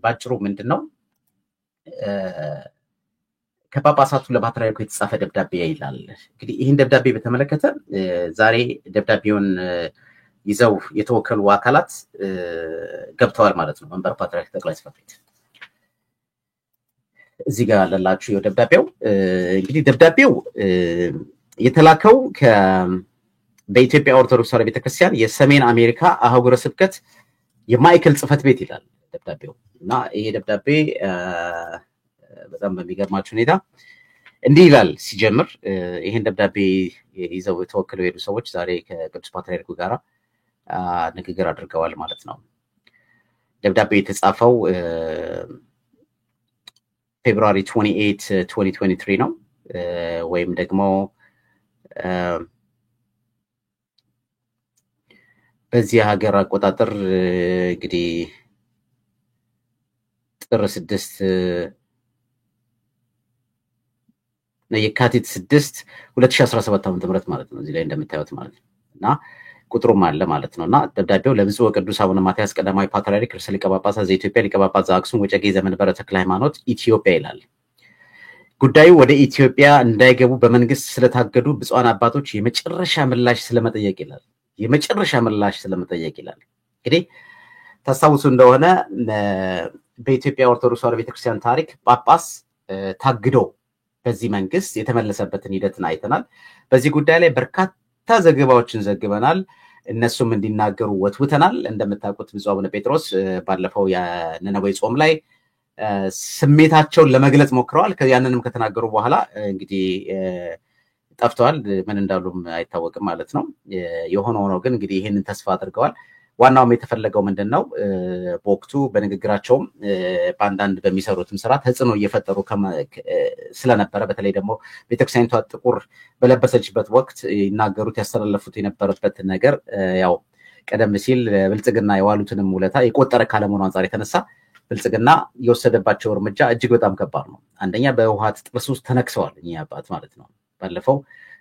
ባጭሩ ምንድነው ከጳጳሳቱ ለፓትርያርኩ የተጻፈ ደብዳቤ ይላል። እንግዲህ ይህን ደብዳቤ በተመለከተ ዛሬ ደብዳቤውን ይዘው የተወከሉ አካላት ገብተዋል ማለት ነው። መንበረ ፓትርያርክ ጠቅላይ ጽሕፈት ቤት እዚህ ጋር ያለላችሁ ደብዳቤው እንግዲህ ደብዳቤው የተላከው በኢትዮጵያ ኦርቶዶክስ ተዋሕዶ ቤተክርስቲያን የሰሜን አሜሪካ አህጉረ ስብከት የማዕከል ጽሕፈት ቤት ይላል ደብዳቤው እና ይሄ ደብዳቤ በጣም በሚገርማችሁ ሁኔታ እንዲህ ይላል ሲጀምር። ይሄን ደብዳቤ ይዘው የተወከለው የሄዱ ሰዎች ዛሬ ከቅዱስ ፓትርያርኩ ጋር ንግግር አድርገዋል ማለት ነው። ደብዳቤው የተጻፈው ፌብሩዋሪ 28 2023 ነው ወይም ደግሞ በዚህ ሀገር አቆጣጠር እንግዲህ ጥር 6 የካቲት 6 2017 ዓ.ም ማለት ነው። እዚህ ላይ እንደምታዩት ማለት ነው እና ቁጥሩም አለ ማለት ነውና ደብዳቤው ለብፁዕ ወቅዱስ አቡነ ማትያስ ቀዳማዊ ፓትርያርክ ርዕሰ ሊቀ ጳጳሳት ዘኢትዮጵያ ሊቀ ጳጳስ ዘአክሱም ወዕጨጌ ዘመንበረ ተክለ ሃይማኖት ኢትዮጵያ ይላል። ጉዳዩ ወደ ኢትዮጵያ እንዳይገቡ በመንግስት ስለታገዱ ብፁዓን አባቶች የመጨረሻ ምላሽ ስለመጠየቅ ይላል። እንግዲህ ታስታውሱ እንደሆነ በኢትዮጵያ ኦርቶዶክስ ተዋሕዶ ቤተክርስቲያን ታሪክ ጳጳስ ታግዶ በዚህ መንግስት የተመለሰበትን ሂደትን አይተናል። በዚህ ጉዳይ ላይ በርካታ ዘገባዎችን ዘግበናል። እነሱም እንዲናገሩ ወትውተናል። እንደምታውቁት ብፁዕ አቡነ ጴጥሮስ ባለፈው የነነዌ ጾም ላይ ስሜታቸውን ለመግለጽ ሞክረዋል። ያንንም ከተናገሩ በኋላ እንግዲህ ጠፍተዋል። ምን እንዳሉም አይታወቅም ማለት ነው። የሆነ ሆኖ ግን እንግዲህ ይህንን ተስፋ አድርገዋል። ዋናውም የተፈለገው ምንድነው በወቅቱ በንግግራቸውም በአንዳንድ በሚሰሩትም ስራ ተጽዕኖ እየፈጠሩ ስለነበረ በተለይ ደግሞ ቤተክርስቲያኒቷ ጥቁር በለበሰችበት ወቅት ይናገሩት ያስተላለፉት የነበረበት ነገር ያው ቀደም ሲል ብልጽግና የዋሉትንም ውለታ የቆጠረ ካለመሆኑ አንፃር የተነሳ ብልጽግና የወሰደባቸው እርምጃ እጅግ በጣም ከባድ ነው። አንደኛ በህወሓት ጥርስ ውስጥ ተነክሰዋል እኚህ አባት ማለት ነው። ባለፈው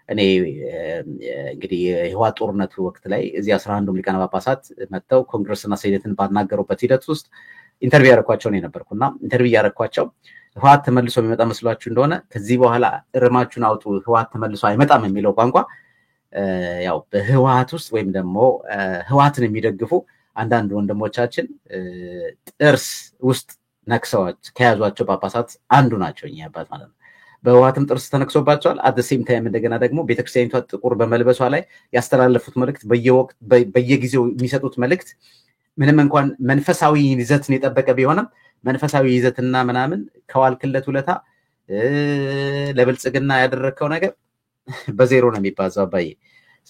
እኔ እንግዲህ የህወሓት ጦርነቱ ወቅት ላይ እዚህ 11 ሊቃነ ጳጳሳት መጥተው ኮንግረስና ሴኔትን ባናገሩበት ሂደት ውስጥ ኢንተርቪው ያደረኳቸው ነው የነበርኩና ኢንተርቪው ያደረኳቸው ህወሓት ተመልሶ የሚመጣ መስሏችሁ እንደሆነ ከዚህ በኋላ እርማችሁን አውጡ፣ ህወሓት ተመልሶ አይመጣም የሚለው ቋንቋ ያው በህወሓት ውስጥ ወይም ደግሞ ህወሓትን የሚደግፉ አንዳንድ ወንድሞቻችን ጥርስ ውስጥ ነክሰዋቸው ከያዟቸው ጳጳሳት አንዱ ናቸው እኚህ አባት ማለት ነው። በህወሓትም ጥርስ ተነክሶባቸዋል። አት ዘ ሴም ታይም እንደገና ደግሞ ቤተክርስቲያኒቷ ጥቁር በመልበሷ ላይ ያስተላለፉት መልእክት በየጊዜው የሚሰጡት መልእክት ምንም እንኳን መንፈሳዊ ይዘትን የጠበቀ ቢሆንም መንፈሳዊ ይዘትና ምናምን ከዋልክለት ውለታ ለብልጽግና ያደረከው ነገር በዜሮ ነው የሚባዛው ባይ።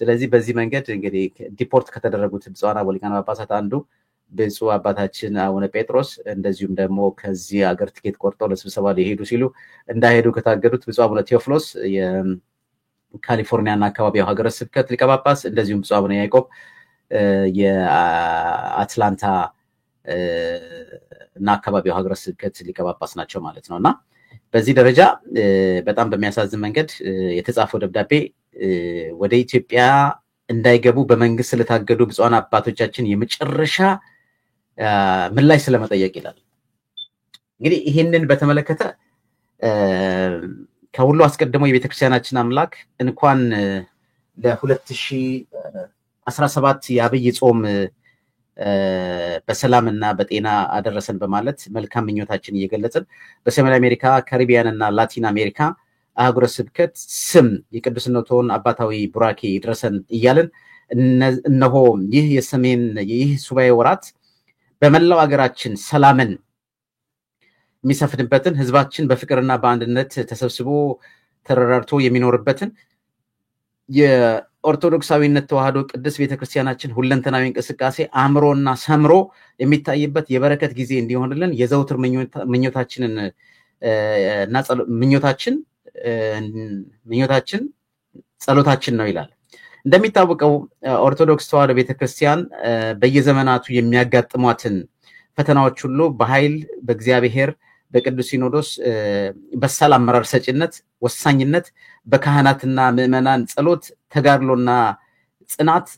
ስለዚህ በዚህ መንገድ እንግዲህ ዲፖርት ከተደረጉት ብፁዓን አበው ሊቃነ ጳጳሳት አንዱ ብፁዕ አባታችን አቡነ ጴጥሮስ እንደዚሁም ደግሞ ከዚህ ሀገር ትኬት ቆርጠው ለስብሰባ ሊሄዱ ሲሉ እንዳይሄዱ ከታገዱት ብፁዕ አቡነ ቴዎፍሎስ የካሊፎርኒያና አካባቢው ሀገረ ስብከት ሊቀ ጳጳስ እንደዚሁም ብፁዕ አቡነ ያዕቆብ የአትላንታ እና አካባቢው ሀገረ ስብከት ሊቀ ጳጳስ ናቸው ማለት ነውና በዚህ ደረጃ በጣም በሚያሳዝን መንገድ የተጻፈው ደብዳቤ ወደ ኢትዮጵያ እንዳይገቡ በመንግስት ስለታገዱ ብፁዓን አባቶቻችን የመጨረሻ ምላሽ ስለመጠየቅ ይላል። እንግዲህ ይሄንን በተመለከተ ከሁሉ አስቀድሞ የቤተክርስቲያናችን አምላክ እንኳን ለ2017 የአብይ ጾም በሰላምና በጤና አደረሰን በማለት መልካም ምኞታችን እየገለጽን በሰሜን አሜሪካ ካሪቢያን እና ላቲን አሜሪካ አህጉረ ስብከት ስም የቅዱስነቱን አባታዊ ቡራኬ ይድረሰን እያልን እነሆ ይህ ሱባኤ ወራት በመላው ሀገራችን ሰላምን የሚሰፍንበትን ህዝባችን በፍቅርና በአንድነት ተሰብስቦ ተረራርቶ የሚኖርበትን የኦርቶዶክሳዊነት ተዋህዶ ቅድስት ቤተክርስቲያናችን ሁለንተናዊ እንቅስቃሴ አምሮና ሰምሮ የሚታይበት የበረከት ጊዜ እንዲሆንልን የዘውትር ምኞታችን ጸሎታችን ነው ይላል። እንደሚታወቀው ኦርቶዶክስ ተዋህዶ ቤተክርስቲያን በየዘመናቱ የሚያጋጥሟትን ፈተናዎች ሁሉ በኃይል በእግዚአብሔር በቅዱስ ሲኖዶስ በሰላም አመራር ሰጪነት ወሳኝነት በካህናትና ምዕመናን ጸሎት ተጋድሎና ጽናት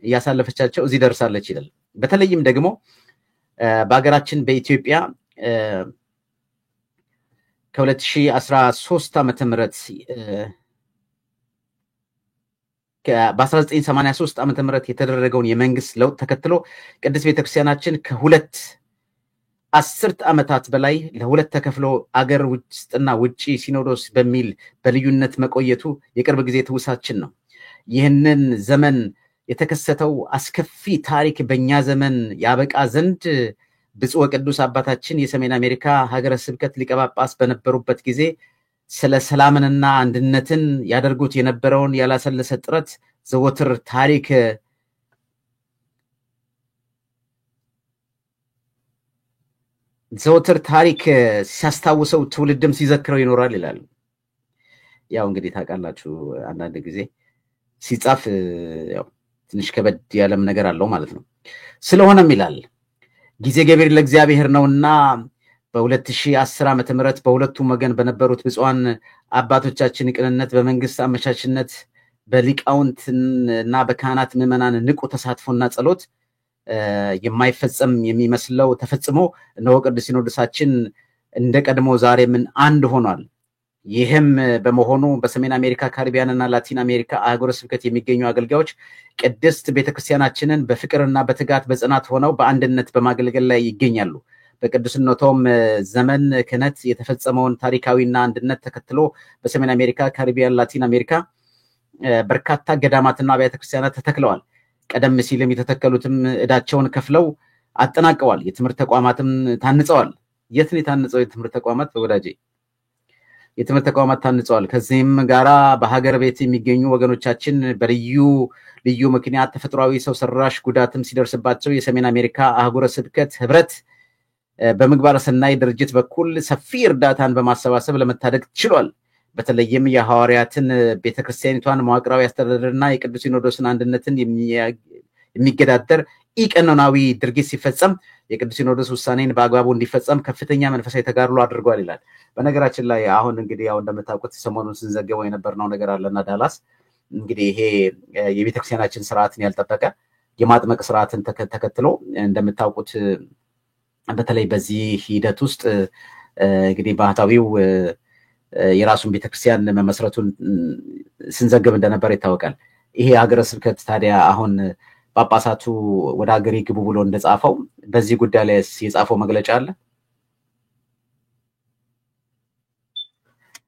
እያሳለፈቻቸው እዚህ ደርሳለች ይላል። በተለይም ደግሞ በአገራችን በኢትዮጵያ ከ2013 ዓመተ ምህረት በ1983 ዓመተ ምህረት የተደረገውን የመንግስት ለውጥ ተከትሎ ቅድስት ቤተክርስቲያናችን ከሁለት አስርት ዓመታት በላይ ለሁለት ተከፍሎ አገር ውስጥና ውጪ ሲኖዶስ በሚል በልዩነት መቆየቱ የቅርብ ጊዜ ትውሳችን ነው። ይህንን ዘመን የተከሰተው አስከፊ ታሪክ በእኛ ዘመን ያበቃ ዘንድ ብፁዕ ወቅዱስ አባታችን የሰሜን አሜሪካ ሀገረ ስብከት ሊቀ ጳጳስ በነበሩበት ጊዜ ስለ ሰላምንና አንድነትን ያደርጉት የነበረውን ያላሰለሰ ጥረት ዘወትር ታሪክ ሲያስታውሰው ትውልድም ሲዘክረው ይኖራል ይላል። ያው እንግዲህ ታውቃላችሁ አንዳንድ ጊዜ ሲጻፍ ያው ትንሽ ከበድ ያለም ነገር አለው ማለት ነው። ስለሆነም ይላል ጊዜ ገቢር ለእግዚአብሔር ነውና በ2010 ዓመተ ምህረት በሁለቱም ወገን በነበሩት ብፁዓን አባቶቻችን ቅንነት በመንግስት አመቻችነት በሊቃውንትና በካህናት ምዕመናን ንቁ ተሳትፎና ጸሎት የማይፈጸም የሚመስለው ተፈጽሞ እነሆ ቅዱስ ሲኖዶሳችን እንደቀድሞ ዛሬ ምን አንድ ሆኗል። ይህም በመሆኑ በሰሜን አሜሪካ ካሪቢያንና ላቲን አሜሪካ አህጉረ ስብከት የሚገኙ አገልጋዮች ቅድስት ቤተክርስቲያናችንን በፍቅርና በትጋት በጽናት ሆነው በአንድነት በማገልገል ላይ ይገኛሉ። በቅዱስነቶም ዘመን ክህነት የተፈጸመውን ታሪካዊና አንድነት ተከትሎ በሰሜን አሜሪካ ካሪቢያን ላቲን አሜሪካ በርካታ ገዳማትና አብያተ ክርስቲያናት ተተክለዋል። ቀደም ሲልም የተተከሉትም እዳቸውን ከፍለው አጠናቀዋል። የትምህርት ተቋማትም ታንጸዋል። የት ነው የታነጸው? የትምህርት ተቋማት ወዳጄ የትምህርት ተቋማት ታንጸዋል። ከዚህም ጋራ በሀገር ቤት የሚገኙ ወገኖቻችን በልዩ ምክንያት ተፈጥሯዊ ሰው ሰራሽ ጉዳትም ሲደርስባቸው የሰሜን አሜሪካ አህጉረ ስብከት ህብረት በምግባረ ሰናይ ድርጅት በኩል ሰፊ እርዳታን በማሰባሰብ ለመታደግ ችሏል። በተለይም የሐዋርያትን ቤተክርስቲያኒቷን መዋቅራዊ አስተዳደርና የቅዱስ ሲኖዶስን አንድነትን የሚገዳደር ኢቀኖናዊ ድርጊት ሲፈጸም የቅዱስ ሲኖዶስ ውሳኔን በአግባቡ እንዲፈጸም ከፍተኛ መንፈሳዊ ተጋድሎ አድርጓል ይላል። በነገራችን ላይ አሁን እንግዲህ ያው እንደምታውቁት ሰሞኑን ስንዘገበው የነበርነው ነገር አለና ዳላስ እንግዲህ ይሄ የቤተክርስቲያናችን ስርዓትን ያልጠበቀ የማጥመቅ ስርዓትን ተከትሎ እንደምታውቁት በተለይ በዚህ ሂደት ውስጥ እንግዲህ ባህታዊው የራሱን ቤተክርስቲያን መመስረቱን ስንዘግብ እንደነበር ይታወቃል። ይሄ ሀገረ ስብከት ታዲያ አሁን ጳጳሳቱ ወደ ሀገር ይግቡ ብሎ እንደጻፈው በዚህ ጉዳይ ላይ የጻፈው መግለጫ አለ።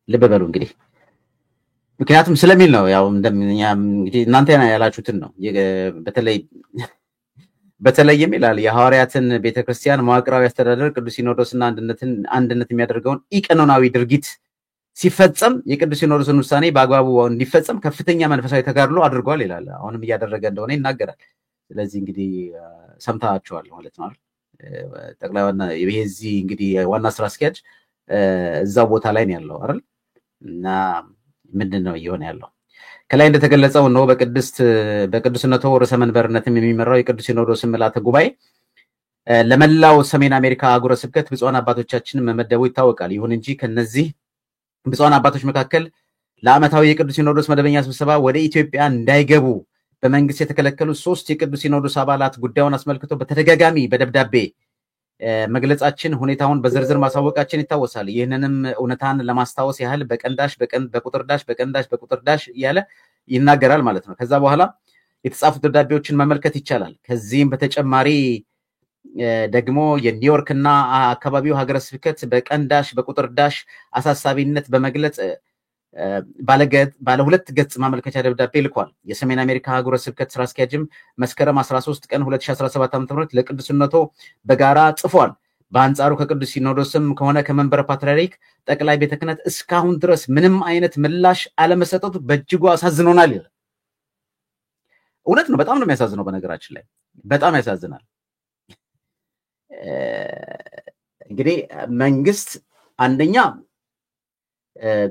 ልብ በሉ እንግዲህ ምክንያቱም ስለሚል ነው። ያው እንግዲህ እናንተ ያላችሁትን ነው። በተለይም ይላል የሐዋርያትን ቤተክርስቲያን መዋቅራዊ አስተዳደር ቅዱስ ሲኖዶስና አንድነት የሚያደርገውን ኢቀኖናዊ ድርጊት ሲፈጸም የቅዱስ ሲኖዶስን ውሳኔ በአግባቡ እንዲፈጸም ከፍተኛ መንፈሳዊ ተጋድሎ አድርጓል ይላል። አሁንም እያደረገ እንደሆነ ይናገራል። ስለዚህ እንግዲህ ሰምታችኋል ማለት ነው። ጠቅላይ ዋና የዚህ እንግዲህ ዋና ስራ አስኪያጅ እዛው ቦታ ላይ ነው ያለው አይደል? እና ምንድነው እየሆነ ያለው? ከላይ እንደተገለጸው ነው በቅዱስነቱ ርዕሰ መንበርነትም የሚመራው የቅዱስ ሲኖዶስ ምልዓተ ጉባኤ ለመላው ሰሜን አሜሪካ አህጉረ ስብከት ብፁዓን አባቶቻችን መመደቡ ይታወቃል። ይሁን እንጂ ከነዚህ ብፁዓን አባቶች መካከል ለዓመታዊ የቅዱስ ሲኖዶስ መደበኛ ስብሰባ ወደ ኢትዮጵያ እንዳይገቡ በመንግስት የተከለከሉ 3 የቅዱስ ሲኖዶስ አባላት ጉዳዩን አስመልክቶ በተደጋጋሚ በደብዳቤ መግለጻችን ሁኔታውን በዝርዝር ማሳወቃችን ይታወሳል። ይህንንም እውነታን ለማስታወስ ያህል በቁጥር ዳሽ እያለ ይናገራል ማለት ነው። ከዛ በኋላ የተጻፉት ደብዳቤዎችን መመልከት ይቻላል። ከዚህም በተጨማሪ ደግሞ የኒውዮርክ እና አካባቢው ሀገረ ስብከት በቁጥር ዳሽ አሳሳቢነት በመግለጽ ባለ 2 ገጽ ማመልከቻ ደብዳቤ ልኳል። የሰሜን አሜሪካ አህጉረ ስብከት ስራ አስኪያጅም መስከረም 13 ቀን 2017 ዓ.ም ለቅዱስነቱ በጋራ ጽፏል። በአንጻሩ ከቅዱስ ሲኖዶስም ከሆነ ከመንበረ ፓትርያርክ ጠቅላይ ቤተ ክህነት እስካሁን ድረስ ምንም አይነት ምላሽ አለመሰጠቱ በእጅጉ አሳዝኖናል ይላል። እውነት ነው። በጣም ነው የሚያሳዝነው። በነገራችን ላይ በጣም ያሳዝናል። እንግዲህ መንግስት አንደኛ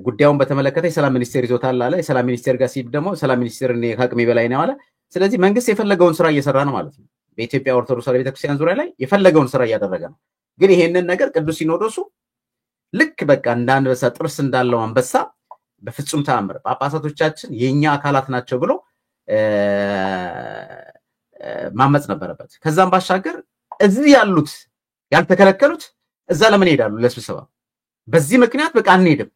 ጉዳዩን በተመለከተ የሰላም ሚኒስቴር ይዞታል አለ። የሰላም ሚኒስቴር ጋር ሲብ ደግሞ ሰላም ሚኒስቴር ከአቅሜ በላይ ነው አለ። ስለዚህ መንግስት የፈለገውን ስራ እየሰራ ነው ማለት ነው። በኢትዮጵያ ኦርቶዶክስ ቤተክርስቲያን ዙሪያ ላይ የፈለገውን ስራ እያደረገ ነው። ግን ይሄንን ነገር ቅዱስ ሲኖዶሱ ልክ በቃ እንዳንበሳ ጥርስ እንዳለው አንበሳ በፍጹም ተአምር ጳጳሳቶቻችን የኛ አካላት ናቸው ብሎ ማመጽ ነበረበት። ከዛም ባሻገር እዚህ ያሉት ያልተከለከሉት እዛ ለምን ይሄዳሉ ለስብሰባ? በዚህ ምክንያት በቃ አንሄድም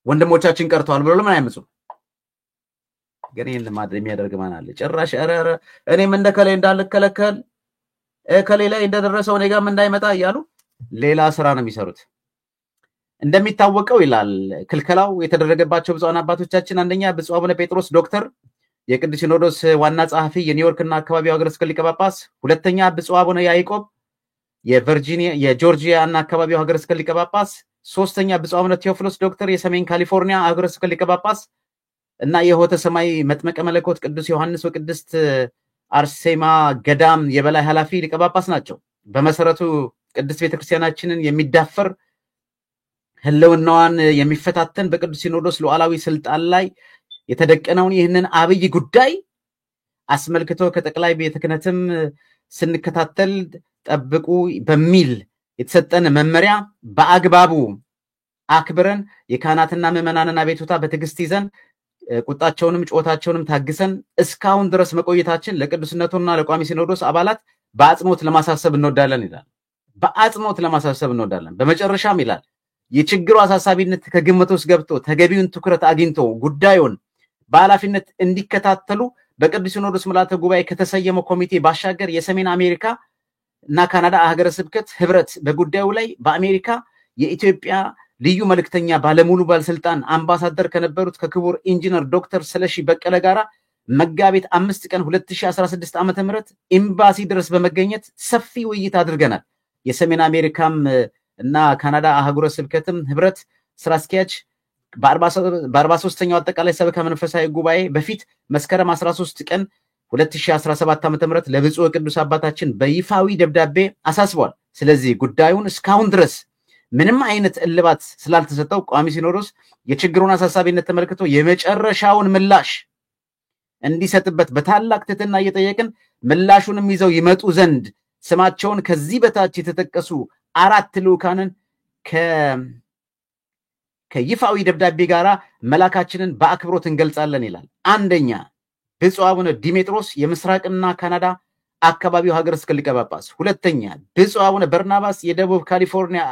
ወንድሞቻችን ቀርተዋል ብሎ ለምን አይመጹም? ግን ይሄን ለማድረግ የሚያደርግ ማን አለ? ጭራሽ እኔም እንደከለ እንዳልከለከል ከሌ ላይ እንደደረሰው እኔ ጋርም እንዳይመጣ እያሉ ሌላ ስራ ነው የሚሰሩት። እንደሚታወቀው ይላል ክልከላው የተደረገባቸው ብፁዓን አባቶቻችን አንደኛ ብፁዕ አቡነ ጴጥሮስ ዶክተር የቅዱስ ሲኖዶስ ዋና ጸሐፊ የኒውዮርክ እና አካባቢው ሀገረ ስብከት ሊቀ ጳጳስ፣ ሁለተኛ ብፁዕ አቡነ ያዕቆብ የጆርጂያ እና አካባቢው ሀገረ ስብከት ሊቀ ጳጳስ፣ ሶስተኛ ብፁዕ አቡነ ቴዎፍሎስ ዶክተር የሰሜን ካሊፎርኒያ ሀገረ ስብከት ሊቀ ጳጳስ እና የሆተ ሰማይ መጥመቀ መለኮት ቅዱስ ዮሐንስ ወቅድስት አርሴማ ገዳም የበላይ ኃላፊ ሊቀ ጳጳስ ናቸው። በመሰረቱ ቅድስት ቤተክርስቲያናችንን የሚዳፈር ህልውናዋን የሚፈታተን በቅዱስ ሲኖዶስ ሉዓላዊ ስልጣን ላይ የተደቀነውን ይህንን አብይ ጉዳይ አስመልክቶ ከጠቅላይ ቤተ ክህነትም ስንከታተል ጠብቁ በሚል የተሰጠን መመሪያ በአግባቡ አክብረን የካህናትና ምዕመናንን አቤቱታ በትዕግስት ይዘን ቁጣቸውንም ጩኸታቸውንም ታግሰን እስካሁን ድረስ መቆየታችን ለቅዱስነቱና ለቋሚ ሲኖዶስ አባላት በአጽንኦት ለማሳሰብ እንወዳለን ይላል። በአጽንኦት ለማሳሰብ እንወዳለን። በመጨረሻም ይላል የችግሩ አሳሳቢነት ከግምት ውስጥ ገብቶ ተገቢውን ትኩረት አግኝቶ ጉዳዩን በኃላፊነት እንዲከታተሉ በቅዱስ ሲኖዶስ ምልዓተ ጉባኤ ከተሰየመው ኮሚቴ ባሻገር የሰሜን አሜሪካ እና ካናዳ ሀገረ ስብከት ህብረት በጉዳዩ ላይ በአሜሪካ የኢትዮጵያ ልዩ መልእክተኛ ባለሙሉ ባለስልጣን አምባሳደር ከነበሩት ከክቡር ኢንጂነር ዶክተር ስለሺ በቀለ ጋራ መጋቢት 5 ቀን 2016 ዓ.ም ኤምባሲ ድረስ በመገኘት ሰፊ ውይይት አድርገናል። የሰሜን አሜሪካም እና ካናዳ አህጉረ ስብከትም ህብረት ስራ አስኪያጅ በ43ኛው አጠቃላይ ሰበካ መንፈሳዊ ጉባኤ በፊት መስከረም 13 ቀን 2017 ዓ.ም ለብፁዕ ቅዱስ አባታችን በይፋዊ ደብዳቤ አሳስቧል። ስለዚህ ጉዳዩን እስካሁን ድረስ ምንም አይነት እልባት ስላልተሰጠው ቋሚ ሲኖዶስ የችግሩን አሳሳቢነት ተመልክቶ የመጨረሻውን ምላሽ እንዲሰጥበት በታላቅ ትህትና እየጠየቅን ምላሹንም ይዘው ይመጡ ዘንድ ስማቸውን ከዚህ በታች የተጠቀሱ 4 ልኡካንን ከይፋዊ ደብዳቤ ጋራ መላካችንን በአክብሮት እንገልጻለን ይላል። አንደኛ ብፁዕ አቡነ ዲሜጥሮስ የምስራቅና ካናዳ አካባቢው ሀገረ ስብከት ሊቀ ጳጳስ፣ ሁለተኛ ብፁዕ አቡነ በርናባስ የደቡብ ካሊፎርኒያ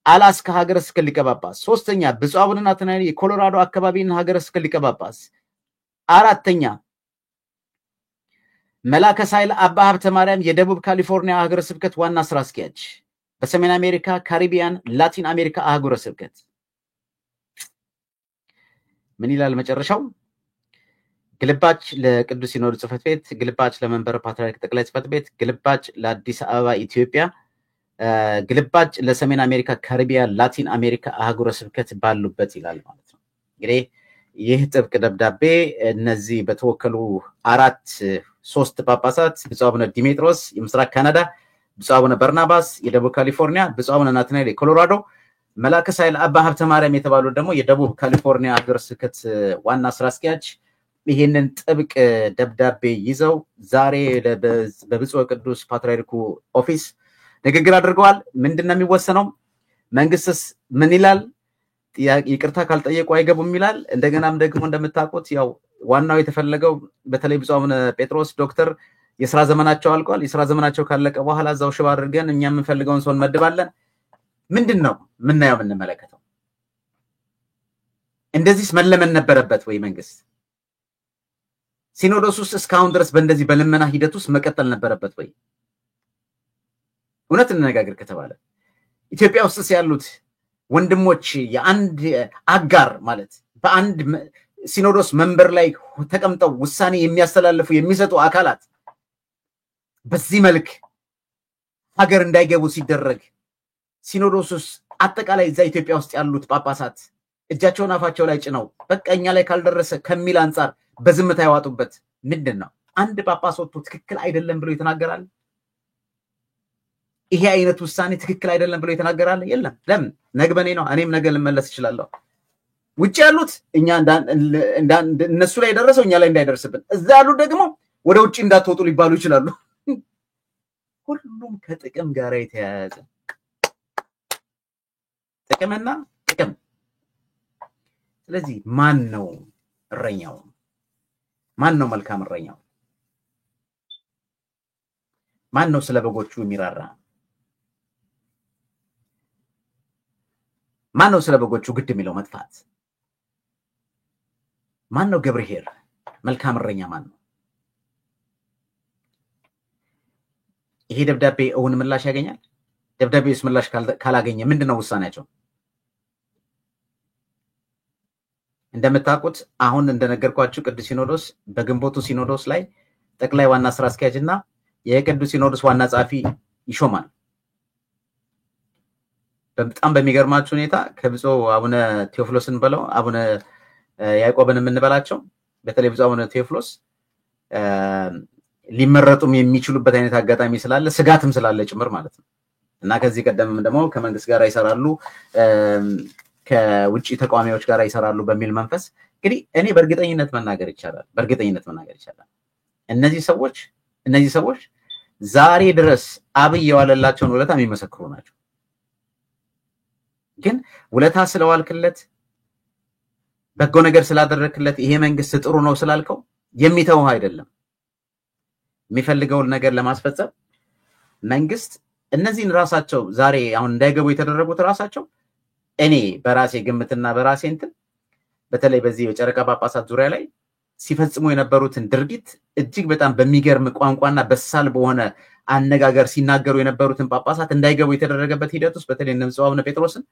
አላስካ ሀገረ ስብከት ሊቀ ጳጳስ፣ ሶስተኛ ብፁዕ አቡነ ናትናኤል የኮሎራዶ አካባቢና ሀገረ ስብከት ሊቀ ጳጳስ፣ አራተኛ መላከ ሳይል አባ ሀብተ ማርያም የደቡብ ካሊፎርኒያ ሀገረ ስብከት ዋና ስራ አስኪያጅ፣ በሰሜን አሜሪካ፣ ካሪቢያን፣ ላቲን አሜሪካ አህጉረ ስብከት። ምን ይላል መጨረሻው? ግልባጭ ለቅዱስ ሲኖዶስ ጽሕፈት ቤት፣ ግልባጭ ለመንበረ ፓትርያርክ ጠቅላይ ጽሕፈት ቤት፣ ግልባጭ ለአዲስ አበባ ኢትዮጵያ፣ ግልባጭ ለሰሜን አሜሪካ፣ ካሪቢያን፣ ላቲን አሜሪካ አህጉረ ስብከት ባሉበት ይላል ማለት ነው። እንግዲህ ይህ ጥብቅ ደብዳቤ እነዚህ በተወከሉ 3 ጳጳሳት ብፁዕ አቡነ ዲሜጥሮስ የምስራቅ ካናዳ፣ ብፁዕ አቡነ በርናባስ የደቡብ ካሊፎርኒያ፣ ብፁዕ አቡነ ናትናኤል የኮሎራዶ፣ መላከ ሳይል አባ ሀብተ ማርያም የተባሉ ደግሞ የደቡብ ካሊፎርኒያ ሀገረ ስብከት ዋና ስራ አስኪያጅ ይሄንን ጥብቅ ደብዳቤ ይዘው ዛሬ በብፁዕ ቅዱስ ፓትርያርኩ ኦፊስ ንግግር አድርገዋል። ምንድነው የሚወሰነው? መንግስትስ ምን ይላል? ይቅርታ ካልጠየቁ አይገቡም ይላል። እንደገናም ደግሞ እንደምታውቁት ያው ዋናው የተፈለገው በተለይ ብፁዕ አቡነ ጴጥሮስ ዶክተር የሥራ ዘመናቸው አልቋል። የሥራ ዘመናቸው ካለቀ በኋላ እዛው ሽባ አድርገን እኛ የምንፈልገውን ሰው እንመድባለን። ምንድነው ምናየው የምንመለከተው? እንደዚህስ መለመን ነበረበት ወይ መንግስት? ሲኖዶስ ውስጥ እስካሁን ድረስ በእንደዚህ በልመና ሂደት ውስጥ መቀጠል ነበረበት ወይ? እውነት እንነጋገር ከተባለ ኢትዮጵያ ውስጥ ያሉት ወንድሞች የአንድ አጋር ማለት በአንድ ሲኖዶስ መንበር ላይ ተቀምጠው ውሳኔ የሚያስተላልፉ የሚሰጡ አካላት በዚህ መልክ ሀገር እንዳይገቡ ሲደረግ ሲኖዶስ ውስጥ አጠቃላይ እዛ ኢትዮጵያ ውስጥ ያሉት ጳጳሳት እጃቸውን አፋቸው ላይ ጭነው በቀኛ ላይ ካልደረሰ ከሚል አንፃር በዝምታ ያዋጡበት ምንድነው? አንድ ጳጳስ ወጥቶ ትክክል አይደለም ብሎ ይተናገራል? ይሄ አይነት ውሳኔ ትክክል አይደለም ብሎ ይተናገራል? የለም። ለምን? ነግበኔ ነው። እኔም ነገ ልመለስ ይችላል። ውጭ ያሉት እኛ እነሱ ላይ ደረሰው እኛ ላይ እንዳይደርስብን፣ እዛ ያሉት ደግሞ ወደ ውጭ እንዳትወጡ ሊባሉ ይችላሉ። ሁሉም ከጥቅም ጋር የተያያዘ ጥቅምና ጥቅም። ስለዚህ ማን ነው እረኛው? ማን ነው መልካም እረኛው? ማን ነው ስለ በጎቹ የሚራራ? ማን ነው ስለ በጎቹ ግድ የሚለው መጥፋት? ማን ነው ገብርኄር? መልካም እረኛ ማን ነው? ይሄ ደብዳቤ እውን ምላሽ ያገኛል? ደብዳቤውስ ምላሽ ካላገኘ ምንድነው ውሳኔያቸው? እንደምታውቁት አሁን እንደነገርኳችሁ ቅዱስ ሲኖዶስ በግንቦቱ ሲኖዶስ ላይ ጠቅላይ ዋና ስራ አስኪያጅና የቅዱስ ሲኖዶስ ዋና ጸሐፊ ይሾማል። በጣም በሚገርማችሁ ሁኔታ ከብፁዕ አቡነ ቴዎፍሎስን በለው አቡነ ያዕቆብን የምንበላቸው በተለይ ብፁዕ አቡነ ቴዎፍሎስ ሊመረጡም የሚችሉበት አይነት አጋጣሚ ስላለ ስጋትም ስላለ ጭምር ማለት ነው። እና ከዚህ ቀደምም ደግሞ ከመንግስት ጋር ይሰራሉ ከውጪ ተቋሚዎች ጋር ይሰራሉ በሚል መንፈስ እንግዲህ እኔ በእርግጠኝነት መናገር ይቻላል እነዚህ ሰዎች ዛሬ ድረስ አብይ የዋለላቸውን ውለታ የሚመሰክሩ ናቸው። ግን ውለታ ስለዋልክለት በጎ ነገር ስላደረክለት ይሄ መንግስት ጥሩ ነው ስላልከው የሚተው አይደለም። የሚፈልገውን ነገር ለማስፈጸም መንግስት እነዚህን ራሳቸው ዛሬ አሁን እንዳይገቡ የተደረጉት ራሳቸው እኔ በራሴ ግምትና በራሴ እንትን በተለይ በዚህ የጨረቃ ጳጳሳት ዙሪያ ላይ ሲፈጽሙ የነበሩትን ድርጊት እጅግ በጣም በሚገርም ቋንቋና በሳል በሆነ አነጋገር ሲናገሩ የነበሩትን ጳጳሳት እንዳይገቡ የተደረገበት ሂደት ውስጥ በተለይ እነ ብፁዕ አቡነ ጴጥሮስን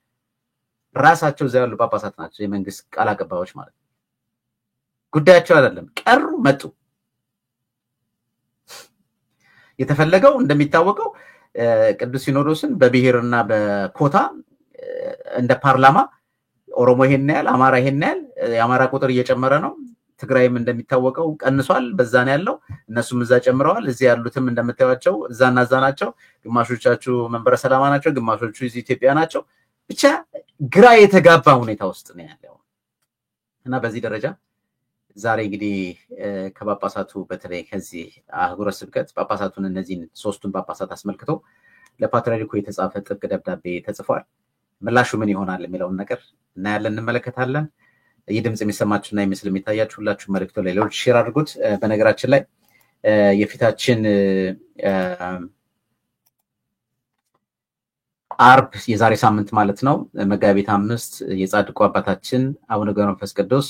ራሳቸው እዛ ያሉ ጳጳሳት ናቸው፣ የመንግስት ቃል አቀባዮች ማለት ነው። ጉዳያቸው አይደለም፣ ቀሩ መጡ። የተፈለገው እንደሚታወቀው ቅዱስ ሲኖዶስን በብሔርና በኮታ እንደ ፓርላማ ኦሮሞ ይሄን ያህል፣ አማራ ይሄን ያህል፣ የአማራ ቁጥር እየጨመረ ነው፣ ትግራይም እንደሚታወቀው ቀንሷል፣ በዛ ነው ያለው፣ እነሱም እዛ ጨምረዋል፣ እዚህ ያሉትም እንደምታዩቸው እዛና እዛ ናቸው፣ ግማሾቻችሁ መንበረ ሰላማ ናቸው፣ ግማሾቹ እዚህ ኢትዮጵያ ናቸው። ብቻ ግራ የተጋባ ሁኔታ ውስጥ ነው ያለው እና በዚህ ደረጃ ዛሬ እንግዲህ ከጳጳሳቱ በተለይ ከዚህ አህጉረ ስብከት ጳጳሳቱን እነዚህን ሶስቱን ጳጳሳት አስመልክቶ ለፓትርያርኩ የተጻፈ ጥብቅ ደብዳቤ ተጽፏል። ምላሹ ምን ይሆናል የሚለውን ነገር እናያለን፣ እንመለከታለን። ይህ ድምጽ የሚሰማችሁና የሚመስል የሚታያችሁ ሁላችሁ መልእክቱ ላይ ሌሎች ሼር አድርጉት። በነገራችን ላይ የፊታችን አርብ የዛሬ ሳምንት ማለት ነው መጋቢት 5 የጻድቁ አባታችን አቡነ ገብረ መንፈስ ቅዱስ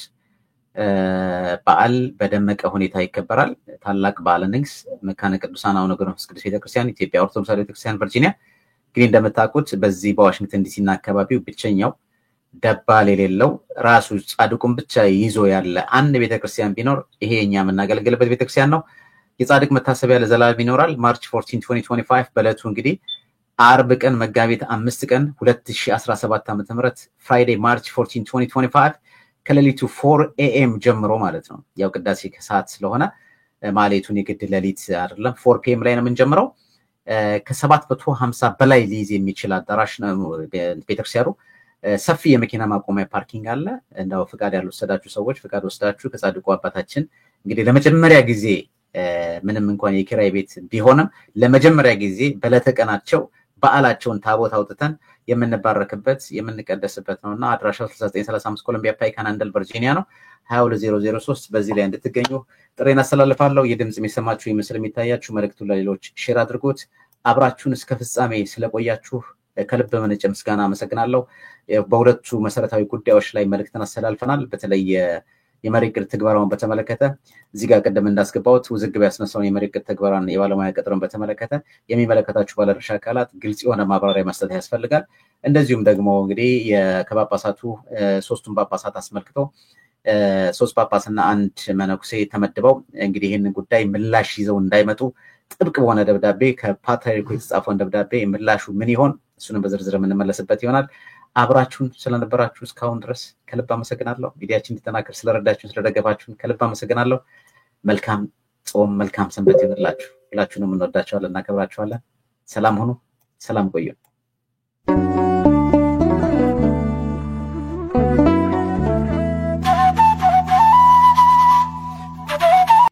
በዓል በደመቀ ሁኔታ ይከበራል። ታላቅ በዓለ ንግስ መካነ ቅዱሳን አቡነ ገብረ መንፈስ ቅዱስ ቤተክርስቲያን ኢትዮጵያ ኦርቶዶክስ ተዋሕዶ ቤተክርስቲያን ቨርጂኒያ። እንግዲህ እንደምታውቁት በዚህ በዋሽንግተን ዲሲ እና አካባቢው ብቸኛው ደባል የሌለው ራሱ ጻድቁን ብቻ ይዞ ያለ አንድ ቤተክርስቲያን ቢኖር ይሄ እኛ የምናገለግልበት ቤተክርስቲያን ነው። የጻድቅ መታሰቢያ ለዘላለም ይኖራል። ማርች 14 2025 በዕለቱ እንግዲህ አርብ ቀን መጋቢት 5 ቀን 2017 ዓ.ም ፍራይዴ ማርች 14 2025 ከሌሊቱ 4 AM ጀምሮ ማለት ነው። ያው ቅዳሴ ከሰዓት ስለሆነ ማሌቱን የግድ ሌሊት አይደለም 4 PM ላይ ነው የምንጀምረው። ከ750 በላይ ሊይዝ የሚችል አዳራሽ ነው ቤተክርስቲያኑ። ሰፊ የመኪና ማቆሚያ ፓርኪንግ አለ። እንደው ፍቃድ ያልወሰዳችሁ ሰዎች ፍቃድ ወስዳችሁ ከጻድቁ አባታችን እንግዲህ ለመጀመሪያ ጊዜ ምንም እንኳን የኪራይ ቤት ቢሆንም ለመጀመሪያ ጊዜ በለተቀናቸው በዓላቸውን ታቦት አውጥተን የምንባረክበት የምንቀደስበት ነውና አድራሻው 6935 ኮሎምቢያ ፓይክ አንደል ቨርጂኒያ ነው 22003 በዚህ ላይ እንድትገኙ ጥሬን አስተላልፋለሁ። የድምጽ የሚሰማችሁ ይመስል የሚታያችሁ መልእክቱን ለሌሎች ሼር አድርጉት። አብራችሁን እስከ ፍጻሜ ስለቆያችሁ ከልብ በመነጨ ምስጋና አመሰግናለሁ። በሁለቱ መሰረታዊ ጉዳዮች ላይ መልእክትን አስተላልፈናል። በተለይ የመሬት ቅድ ትግበራውን በተመለከተ እዚህ ጋር ቀደም እንዳስገባሁት ውዝግብ ያስነሳውን የመሬት ቅድ ትግበራን የባለሙያ ቅጥርን በተመለከተ የሚመለከታችሁ ባለድርሻ አካላት ግልጽ የሆነ ማብራሪያ መስጠት ያስፈልጋል። እንደዚሁም ደግሞ እንግዲህ ከጳጳሳቱ ሶስቱን ጳጳሳት አስመልክቶ 3 ጳጳስና 1 መነኩሴ ተመድበው እንግዲህ ይህንን ጉዳይ ምላሽ ይዘው እንዳይመጡ ጥብቅ በሆነ ደብዳቤ ከፓትርያርኩ የተጻፈውን ደብዳቤ ምላሹ ምን ይሆን እሱንም በዝርዝር የምንመለስበት ይሆናል። አብራችሁን ስለነበራችሁ እስካሁን ድረስ ከልብ አመሰግናለሁ። ቪዲዮአችን እንዲጠናከር ስለረዳችሁን ስለደገፋችሁን ከልብ አመሰግናለሁ። መልካም ጾም፣ መልካም ሰንበት ይሁንላችሁ። ሁላችሁንም እንወዳችኋለን፣ እናከብራችኋለን። ሰላም ሁኑ፣ ሰላም ቆዩ።